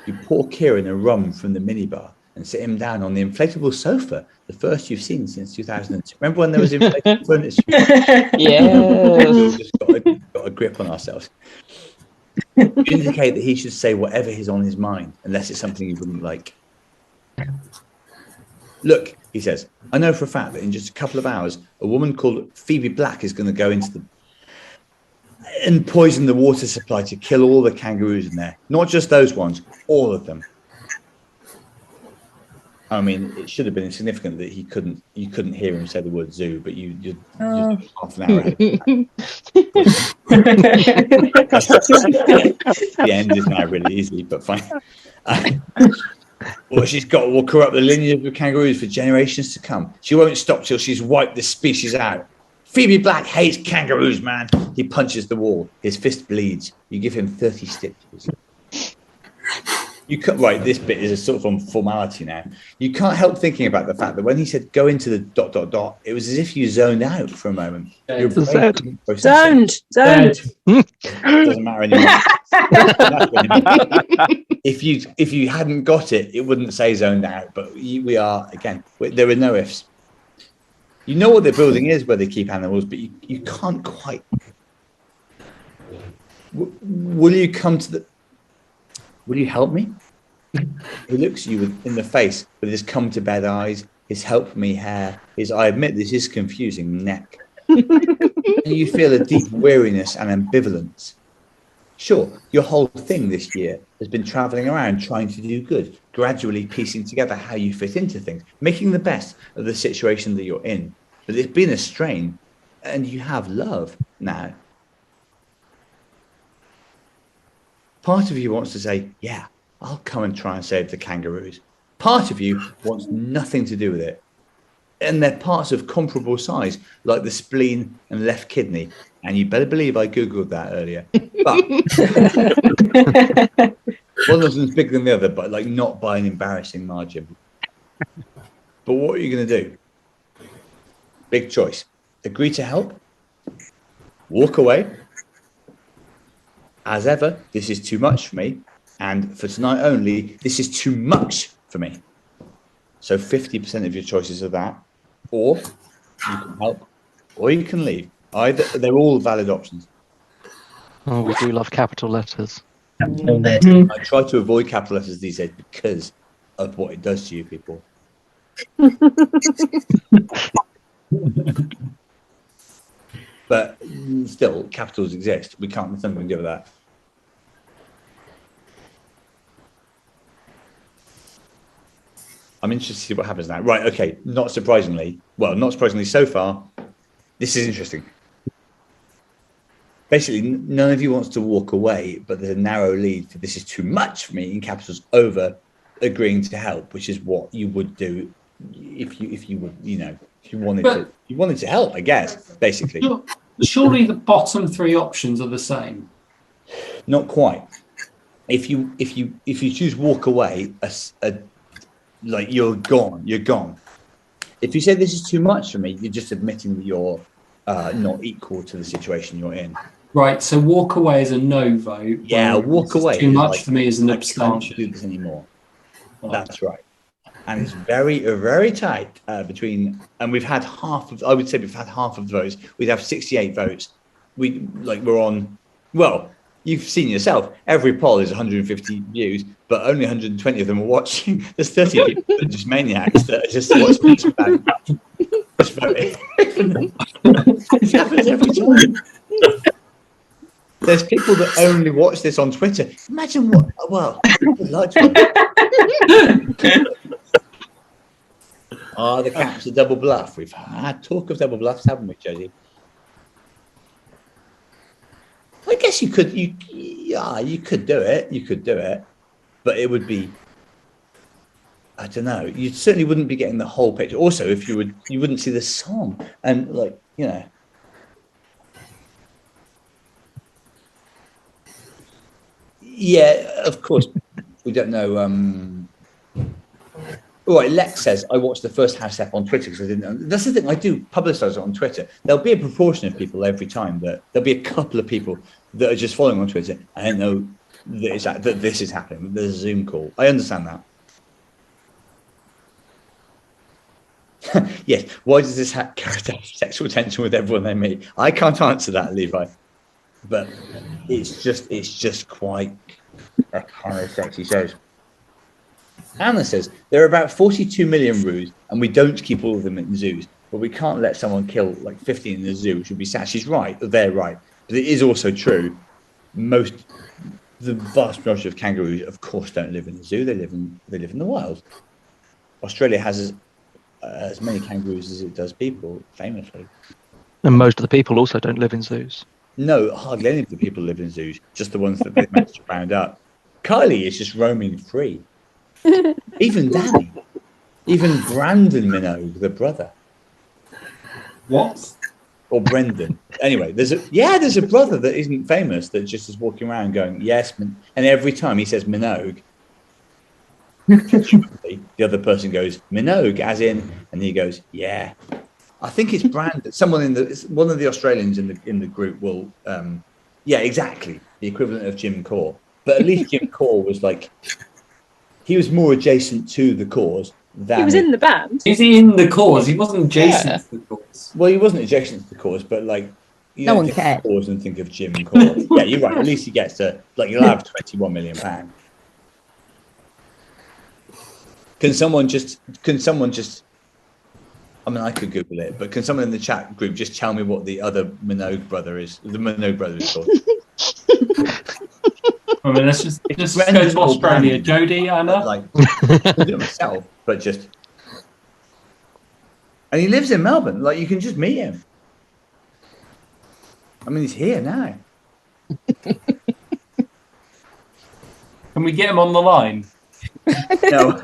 Speaker 1: You pour Kieran a rum from the minibar and sit him down on the inflatable sofa, the first you've seen since 2002. Remember when there was inflatable furniture?
Speaker 2: Yeah.
Speaker 1: We've just got a grip on ourselves. You indicate that he should say whatever is on his mind, unless it's something he wouldn't like. Look, he says, I know for a fact that in just a couple of hours, a woman called Phoebe Black is going to go into and poison the water supply to kill all the kangaroos in there. Not just those ones, all of them. I mean, it should have been significant that you couldn't hear him say the word zoo, but you're half an hour ahead. The end is now really easy, but fine. Well, she's got will corrupt the lineage of kangaroos for generations to come. She won't stop till she's wiped this species out. Phoebe Black hates kangaroos, man. He punches the wall. His fist bleeds. You give him 30 stitches. You can't, right, this bit is a sort of formality now. You can't help thinking about the fact that when he said go into the ... it was as if you zoned out for a moment. Your brain didn't process it.
Speaker 6: Don't.
Speaker 1: Doesn't matter anymore. If you hadn't got it, it wouldn't say zoned out. But we are, again, there are no ifs. You know what the building is where they keep animals, but you can't quite. Will you come to the? Will you help me? He looks at you in the face with his come to bed eyes, his help me hair, his I admit this is confusing neck. And you feel a deep weariness and ambivalence. Sure, your whole thing this year has been traveling around trying to do good, gradually piecing together how you fit into things, making the best of the situation that you're in. But it's been a strain, and you have love now. Part of you wants to say, yeah, I'll come and try and save the kangaroos. Part of you wants nothing to do with it. And they're parts of comparable size, like the spleen and left kidney. And you better believe I Googled that earlier. But one of them's bigger than the other, but like not by an embarrassing margin. But what are you going to do? Big choice. Agree to help? Walk away? As ever, this is too much for me. And for tonight only, this is too much for me. So 50% of your choices are that. Or you can help, or you can leave. Either, they're all valid options.
Speaker 7: Oh, we do love capital letters.
Speaker 1: I try to avoid capital letters these days because of what it does to you people. But still, capitals exist. We can't, there's nothing we can do with that. I'm interested to see what happens now. Right, okay, not surprisingly so far, this is interesting. Basically, none of you wants to walk away, but there's a narrow lead for this is too much for me in capitals over agreeing to help, which is what you would do if you would, if you wanted to help, I guess, basically.
Speaker 4: Surely the bottom three options are the same.
Speaker 1: Not quite. If you choose walk away, like you're gone. If you say this is too much for me, you're just admitting that you're not equal to the situation you're in.
Speaker 4: Right, so walk away is a no vote.
Speaker 1: Yeah, walk away.
Speaker 4: Too much for me is an abstention.
Speaker 1: I can't do this anymore. That's right. And it's very, very tight between, and we've had half of the votes. We'd have 68 votes. We're on, well, you've seen yourself, every poll is 150 views, but only 120 of them are watching. There's 30 people that are just maniacs that are just watching this back. Just voting. It happens every time. There's people that only watch this on Twitter. Imagine what, well, I'd like to. The cap's a double bluff. We've had talk of double bluffs, haven't we, Josie? I guess you could do it, but it would be, I don't know. You certainly wouldn't be getting the whole picture. Also, if you wouldn't see the song and Yeah, of course. We don't know. All right, Lex says, I watched the first House Step on Twitter because I didn't know. That's the thing, I do publicise it on Twitter. There'll be a proportion of people every time there'll be a couple of people that are just following on Twitter. I don't know that this is happening. There's a Zoom call. I understand that. Yes, why does this character have sexual tension with everyone they meet? I can't answer that, Levi. But it's just quite a kind of sexy show. Anna says, there are about 42 million roos and we don't keep all of them in zoos, but we can't let someone kill like 15 in a zoo, which would be sad. She's right, they're right. But it is also true. The vast majority of kangaroos, of course, don't live in the zoo. They live in the wild. Australia has as many kangaroos as it does people, famously.
Speaker 7: And most of the people also don't live in zoos. No,
Speaker 1: hardly any of the people live in zoos, just the ones that they've managed to round up. Kylie is just roaming free. Even Danny, even Brandon Minogue, the brother.
Speaker 4: What?
Speaker 1: or Brendan. Anyway, there's a brother that isn't famous that just is walking around going, yes, and every time he says Minogue, the other person goes, Minogue, as in, and he goes, yeah. I think it's Brandon. One of the Australians in the group will, yeah, exactly, the equivalent of Jim Core. But at least Jim Core was like, he was more adjacent to the cause than...
Speaker 6: He was in the band.
Speaker 4: Is he in the cause? He wasn't adjacent to the cause.
Speaker 1: Well, he wasn't adjacent to the cause, but like, you
Speaker 2: No
Speaker 1: don't
Speaker 2: one
Speaker 1: think
Speaker 2: cared.
Speaker 1: of cause and think of Jim Core. Yeah, you're right. At least he gets to, like, you'll have £21 million. Can someone just, I mean, I could Google it, but can someone in the chat group just tell me what the other Minogue brother is called?
Speaker 4: I mean, let's just go to Australia. Jodie, Anna?
Speaker 1: Like, I do it myself, but just... And he lives in Melbourne. Like, you can just meet him. I mean, he's here now.
Speaker 4: Can we get him on the line?
Speaker 1: No,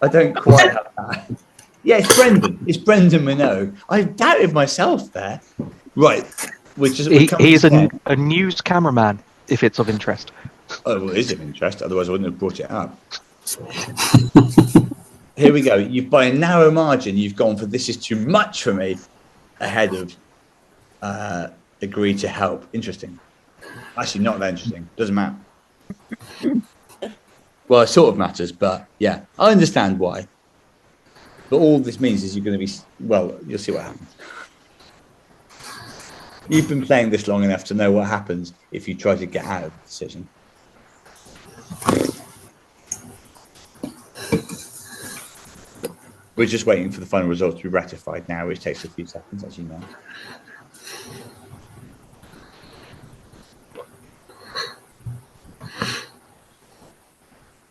Speaker 1: I don't quite have that. Yeah, it's Brendan. It's Brendan Minogue. I doubted myself there. Right.
Speaker 7: He's a news cameraman, if it's of interest.
Speaker 1: Oh, well, it is of interest. Otherwise, I wouldn't have brought it up. Here we go. By a narrow margin, you've gone for This Is Too Much For Me ahead of Agree to Help. Interesting. Actually, not that interesting. Doesn't matter. Well, it sort of matters, but yeah, I understand why. But all this means is you're going to be... Well, you'll see what happens. You've been playing this long enough to know what happens if you try to get out of the decision. We're just waiting for the final results to be ratified now, which takes a few seconds, as you know.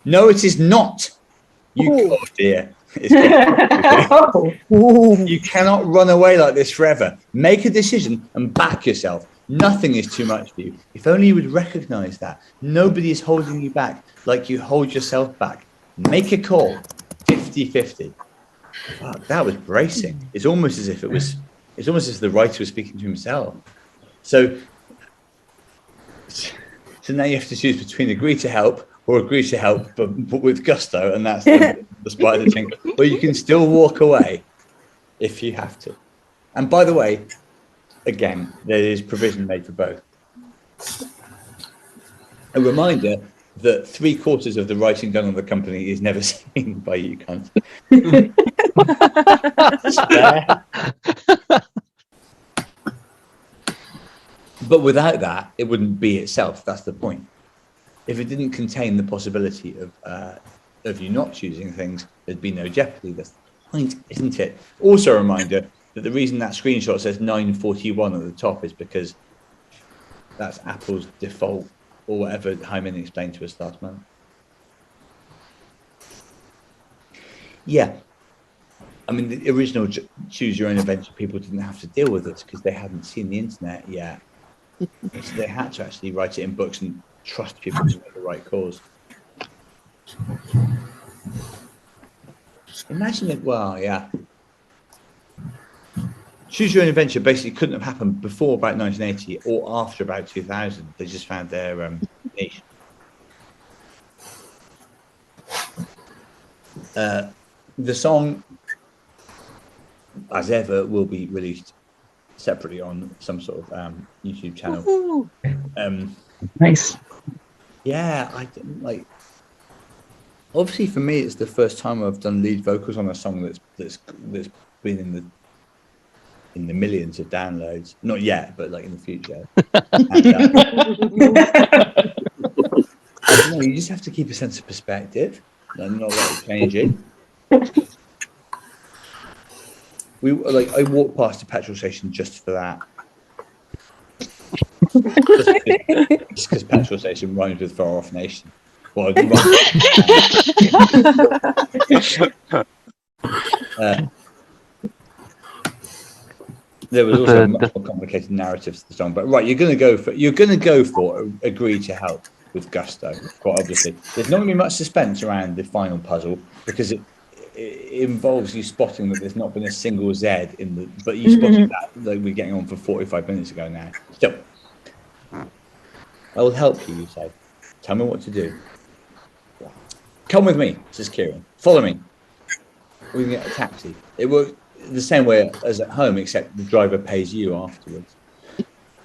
Speaker 1: No, it is not. Oh dear. You cannot run away like this forever. Make a decision and back yourself. Nothing is too much for you. If only you would recognize that. Nobody is holding you back like you hold yourself back. Make a call. 50-50. Fuck, that was bracing. It's almost as if the writer was speaking to himself. So now you have to choose between Agree to Help or Agree to Help, but with gusto, and that's the spider thing. But you can still walk away if you have to. And by the way, again, there is provision made for both. A reminder that 3/4 of the writing done on the company is never seen by you, cunt. But without that, it wouldn't be itself. That's the point. If it didn't contain the possibility of you not choosing things, there'd be no jeopardy. That's the point, isn't it? Also a reminder that the reason that screenshot says 941 at the top is because that's Apple's default, or whatever Hyman explained to us last month. Yeah. I mean, the original Choose Your Own Adventure people didn't have to deal with this because they hadn't seen the internet yet. So they had to actually write it in books and trust people to make the right calls. Imagine it. Well, yeah. Choose Your Own Adventure basically couldn't have happened before about 1980 or after about 2000. They just found their niche. The song, as ever, will be released separately on some sort of YouTube channel.
Speaker 9: Nice.
Speaker 1: Yeah, I didn't like. Obviously, for me, it's the first time I've done lead vocals on a song that's been in the millions of downloads. Not yet, but like in the future. And, I don't know, you just have to keep a sense of perspective and not let it change it. I walked past a petrol station just for that. Just because petrol station rhymes with far off nation. Well, there was also much more complicated narratives to the song, but right, you're going to go for Agree to Help with gusto. Quite obviously, there's not going to be much suspense around the final puzzle because it involves you spotting that there's not been a single Z in the, but you spotted that like we're getting on for 45 minutes ago now. So I will help you, you say. Tell me what to do. Come with me, says Kieran. Follow me. We can get a taxi. It works the same way as at home, except the driver pays you afterwards.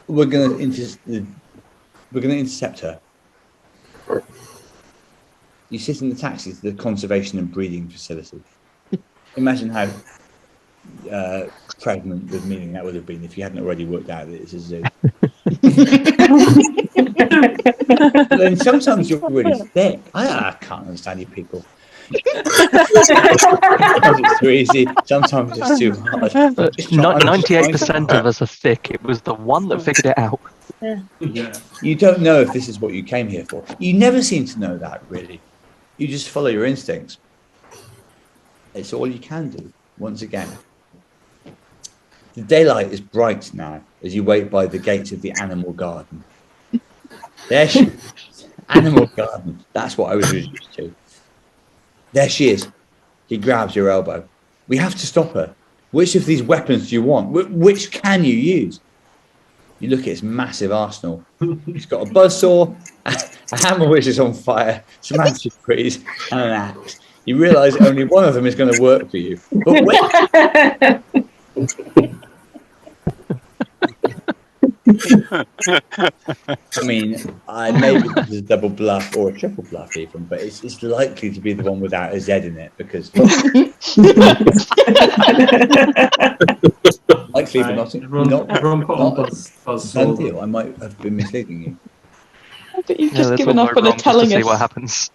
Speaker 1: We're going to intercept her. You sit in the taxi to the conservation and breeding facility. Imagine how pregnant with meaning that would have been if you hadn't already worked out that it's a zoo. Then sometimes you're really thick. I can't understand you people. Sometimes it's too easy. Sometimes it's too hard.
Speaker 7: 98% of us are thick. It was the one that figured it out.
Speaker 4: Yeah.
Speaker 1: You don't know if this is what you came here for. You never seem to know that, really. You just follow your instincts. It's all you can do, once again. The daylight is bright now as you wait by the gates of the animal garden. There she is. Animal garden. That's what I was used to. There she is. He grabs your elbow. We have to stop her. Which of these weapons do you want? Which can you use? You look at his massive arsenal. He's got a buzzsaw, a hammer which is on fire, some antifreeze, and an axe. You realise only one of them is going to work for you. But wait. I mean, maybe this is a double bluff or a triple bluff even, but it's likely to be the one without a Z in it because likely, but not done deal. I might have been misleading you.
Speaker 2: But you've just given up on telling us.
Speaker 7: See what happens.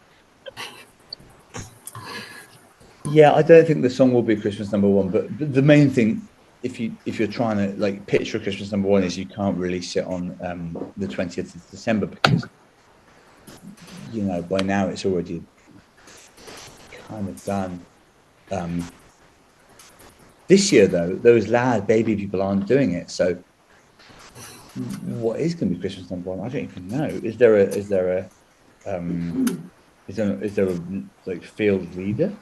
Speaker 1: Yeah, I don't think the song will be Christmas number one, but the main thing, if you're trying to like picture Christmas number one, is you can't release it on the 20th of December because by now it's already kind of done. This year though, those loud baby people aren't doing it. So what is going to be Christmas number one? I don't even know. Is there a like field leader?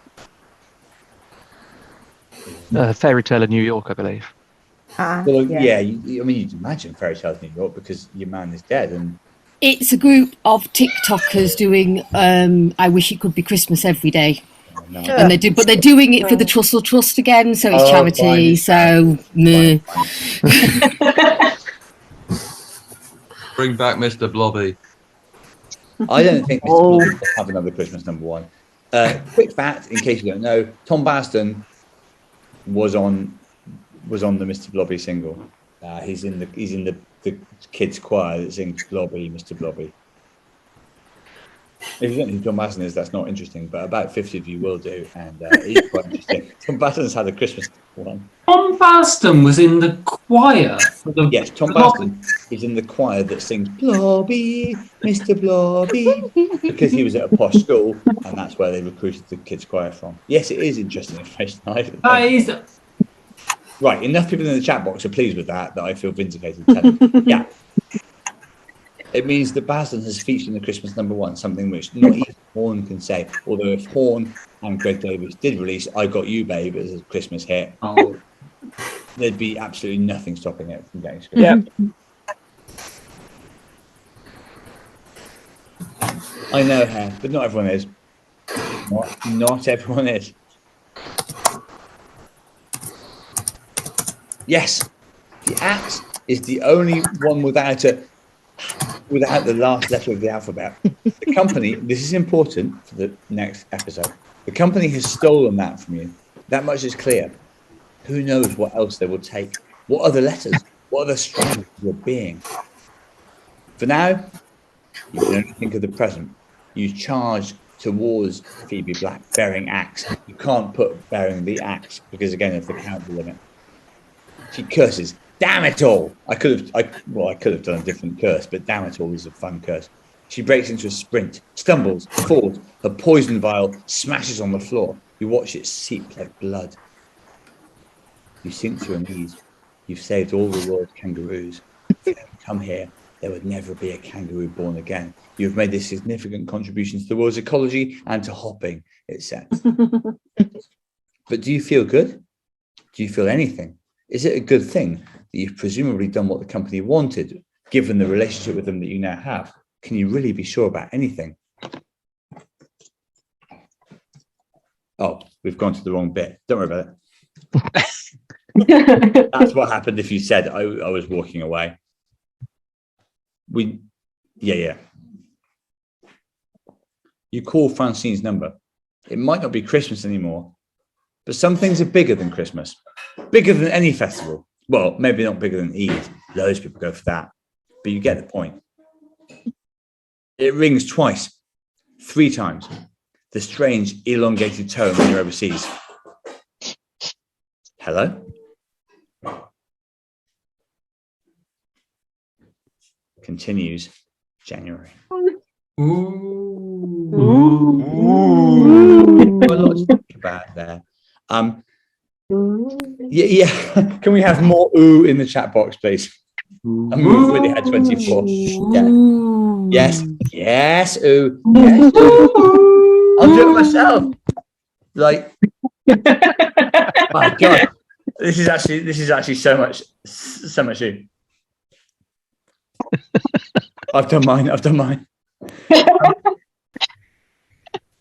Speaker 7: Fairy Tale of New York, I believe.
Speaker 1: Well, yeah. You'd imagine Fairy Tale of New York because your man is dead, and
Speaker 11: it's a group of TikTokers doing I wish it could be Christmas every day.
Speaker 1: No.
Speaker 11: And they're doing it for the Trussell Trust again, so it's charity. So
Speaker 12: Bring back Mr. Blobby.
Speaker 1: I don't think Mr. Blobby will have another Christmas number one. Quick fact, in case you don't know, Tom Baston was on the Mr. Blobby single. He's in the kids choir that sings Blobby, Mr. Blobby. If you don't know who Tom Baston is, that's not interesting, but about 50 of you will do, and it's quite interesting. Tom Baston's had a Christmas one.
Speaker 4: Tom Baston was in the choir.
Speaker 1: Yes, Tom Baston is in the choir that sings Blobby, Mr. Blobby, because he was at a posh school, and that's where they recruited the kids' choir from. Yes, it is interesting information. Right, enough people in the chat box are pleased with that I feel vindicated. Yeah. It means that Baston has featured in the Christmas number one, something which not even Horn can say. Although if Horn and Greg Davies did release I Got You Babe as a Christmas hit, there'd be absolutely nothing stopping it from getting screened.
Speaker 6: Yeah.
Speaker 1: I know her, but not everyone is. Not everyone is. Yes, the axe is the only one without the last letter of the alphabet. The company, this is important for the next episode, the company has stolen that from you. That much is clear. Who knows what else they will take? What other letters? What other strands of your being? For now, you can only think of the present. You charge towards Phoebe Black bearing axe. You can't put bearing the axe because again of the count limit. She curses. Damn it all! I could have done a different curse, but damn it all is a fun curse. She breaks into a sprint, stumbles, falls. Her poison vial smashes on the floor. You watch it seep like blood. You sink to your knees. You've saved all the world's kangaroos. If you hadn't come here, there would never be a kangaroo born again. You've made a significant contribution to the world's ecology and to hopping, it says. But do you feel good? Do you feel anything? Is it a good thing that you've presumably done what the company wanted, given the relationship with them that you now have? Can you really be sure about anything? Oh, we've gone to the wrong bit. Don't worry about it. That's what happened if you said I was walking away. Yeah. You call Francine's number. It might not be Christmas anymore, but some things are bigger than Christmas, bigger than any festival. Well, maybe not bigger than Eid. Loads of people go for that, but you get the point. It rings twice, 3 times. The strange elongated tone when you're overseas. Hello? Continues January.
Speaker 4: Ooh.
Speaker 1: A lot to think about there. Yeah. Can we have more ooh in the chat box, please? And we've already had 24. Yeah. Yes, ooh. Yes, ooh. I'll do it myself. Like, my God, this is actually so much ooh. I've done mine.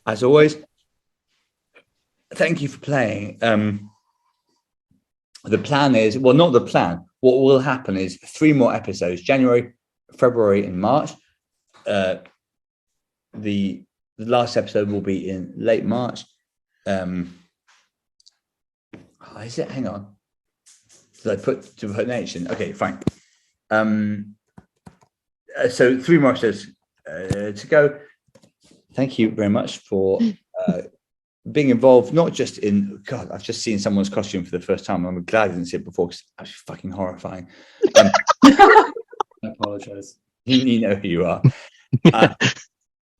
Speaker 1: As always, thank you for playing. The plan is, well, not the plan. What will happen is 3 more episodes, January, February, and March. The last episode will be in late March. Is it? Hang on. Did I put nation? Okay, fine. So 3 more episodes to go. Thank you very much for being involved, not just in, God, I've just seen someone's costume for the first time. I'm glad I didn't see it before because it's actually fucking horrifying.
Speaker 4: I apologize.
Speaker 1: You know who you are.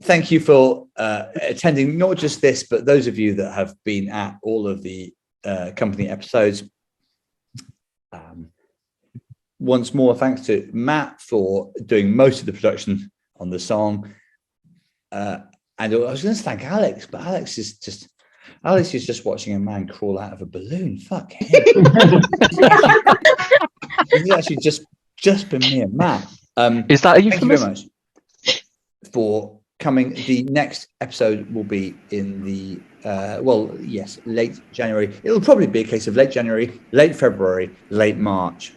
Speaker 1: Thank you for attending not just this, but those of you that have been at all of the company episodes. Once more, thanks to Matt for doing most of the production on the song. And I was going to thank Alex, but Alex is just watching a man crawl out of a balloon. Fuck him. It's actually just been me and Matt.
Speaker 7: Is that a euphemism?
Speaker 1: Thank you very much for coming. The next episode will be in the late January. It'll probably be a case of late January, late February, late March,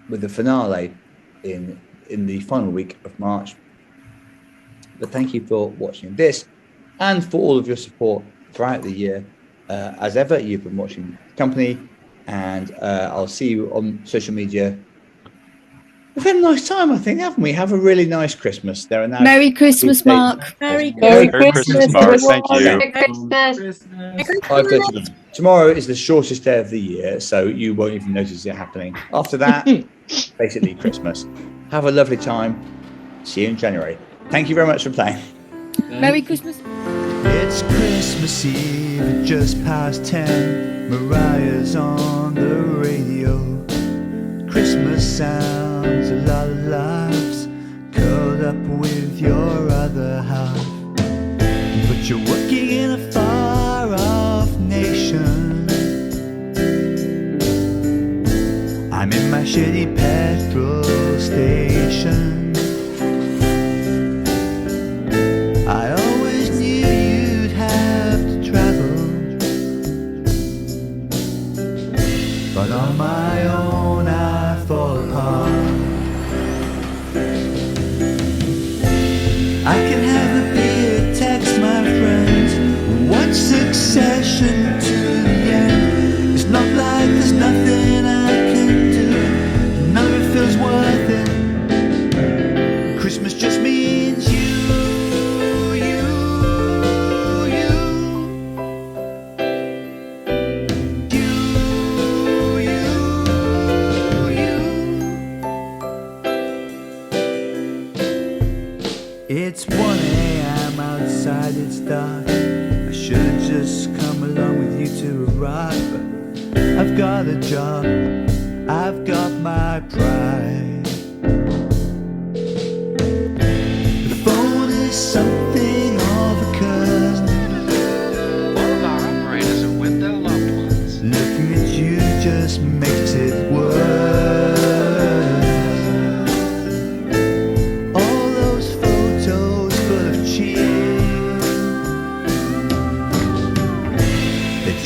Speaker 1: with the finale in the final week of March. But thank you for watching this and for all of your support throughout the year. As ever, you've been watching the company, and I'll see you on social media. We've had a nice time, I think, haven't we? Have a really nice Christmas. There are now
Speaker 11: Merry Christmas, Mark.
Speaker 2: Merry Christmas, Mark. Thank you.
Speaker 11: Merry Christmas.
Speaker 1: 5:30. Tomorrow is the shortest day of the year, so you won't even notice it happening. After that, basically Christmas. Have a lovely time. See you in January. Thank you very much for playing.
Speaker 11: Merry Christmas.
Speaker 10: It's Christmas Eve, just past 10. Mariah's on the radio. Christmas sounds, a lot of laughs, curled up with your other half. But you're working in a far-off nation. I'm in my shitty petrol station. I always knew you'd have to travel, but on my own I fall apart. I can have a beer, text my friends, watch Succession to the end. It's not like there's nothing I can do, none of it feels worth it. Christmas just means you. It's 1 a.m. outside, it's dark. I should've just come along with you to a rock, but I've got a job, I've got my pride. The phone is something of a curse.
Speaker 5: One of our operators at Window loved one.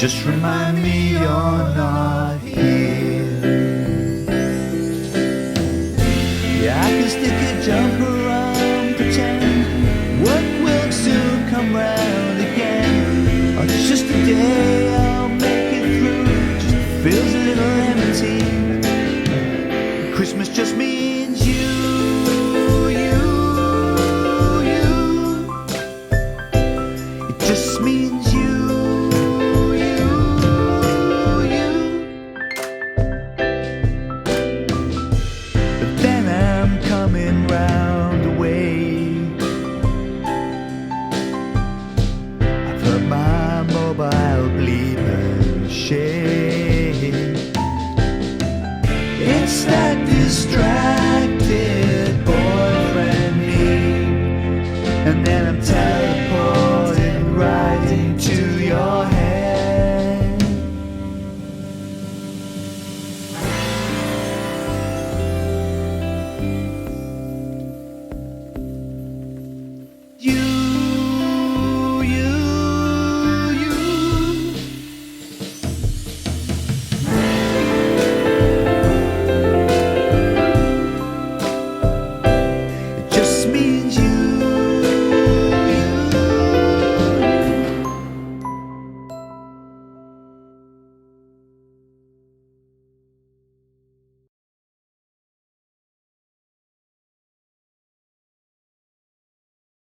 Speaker 10: Just remind me you're not here. Yeah, I can stick a jumper on, pretend work will soon come round again. Oh, it's just a day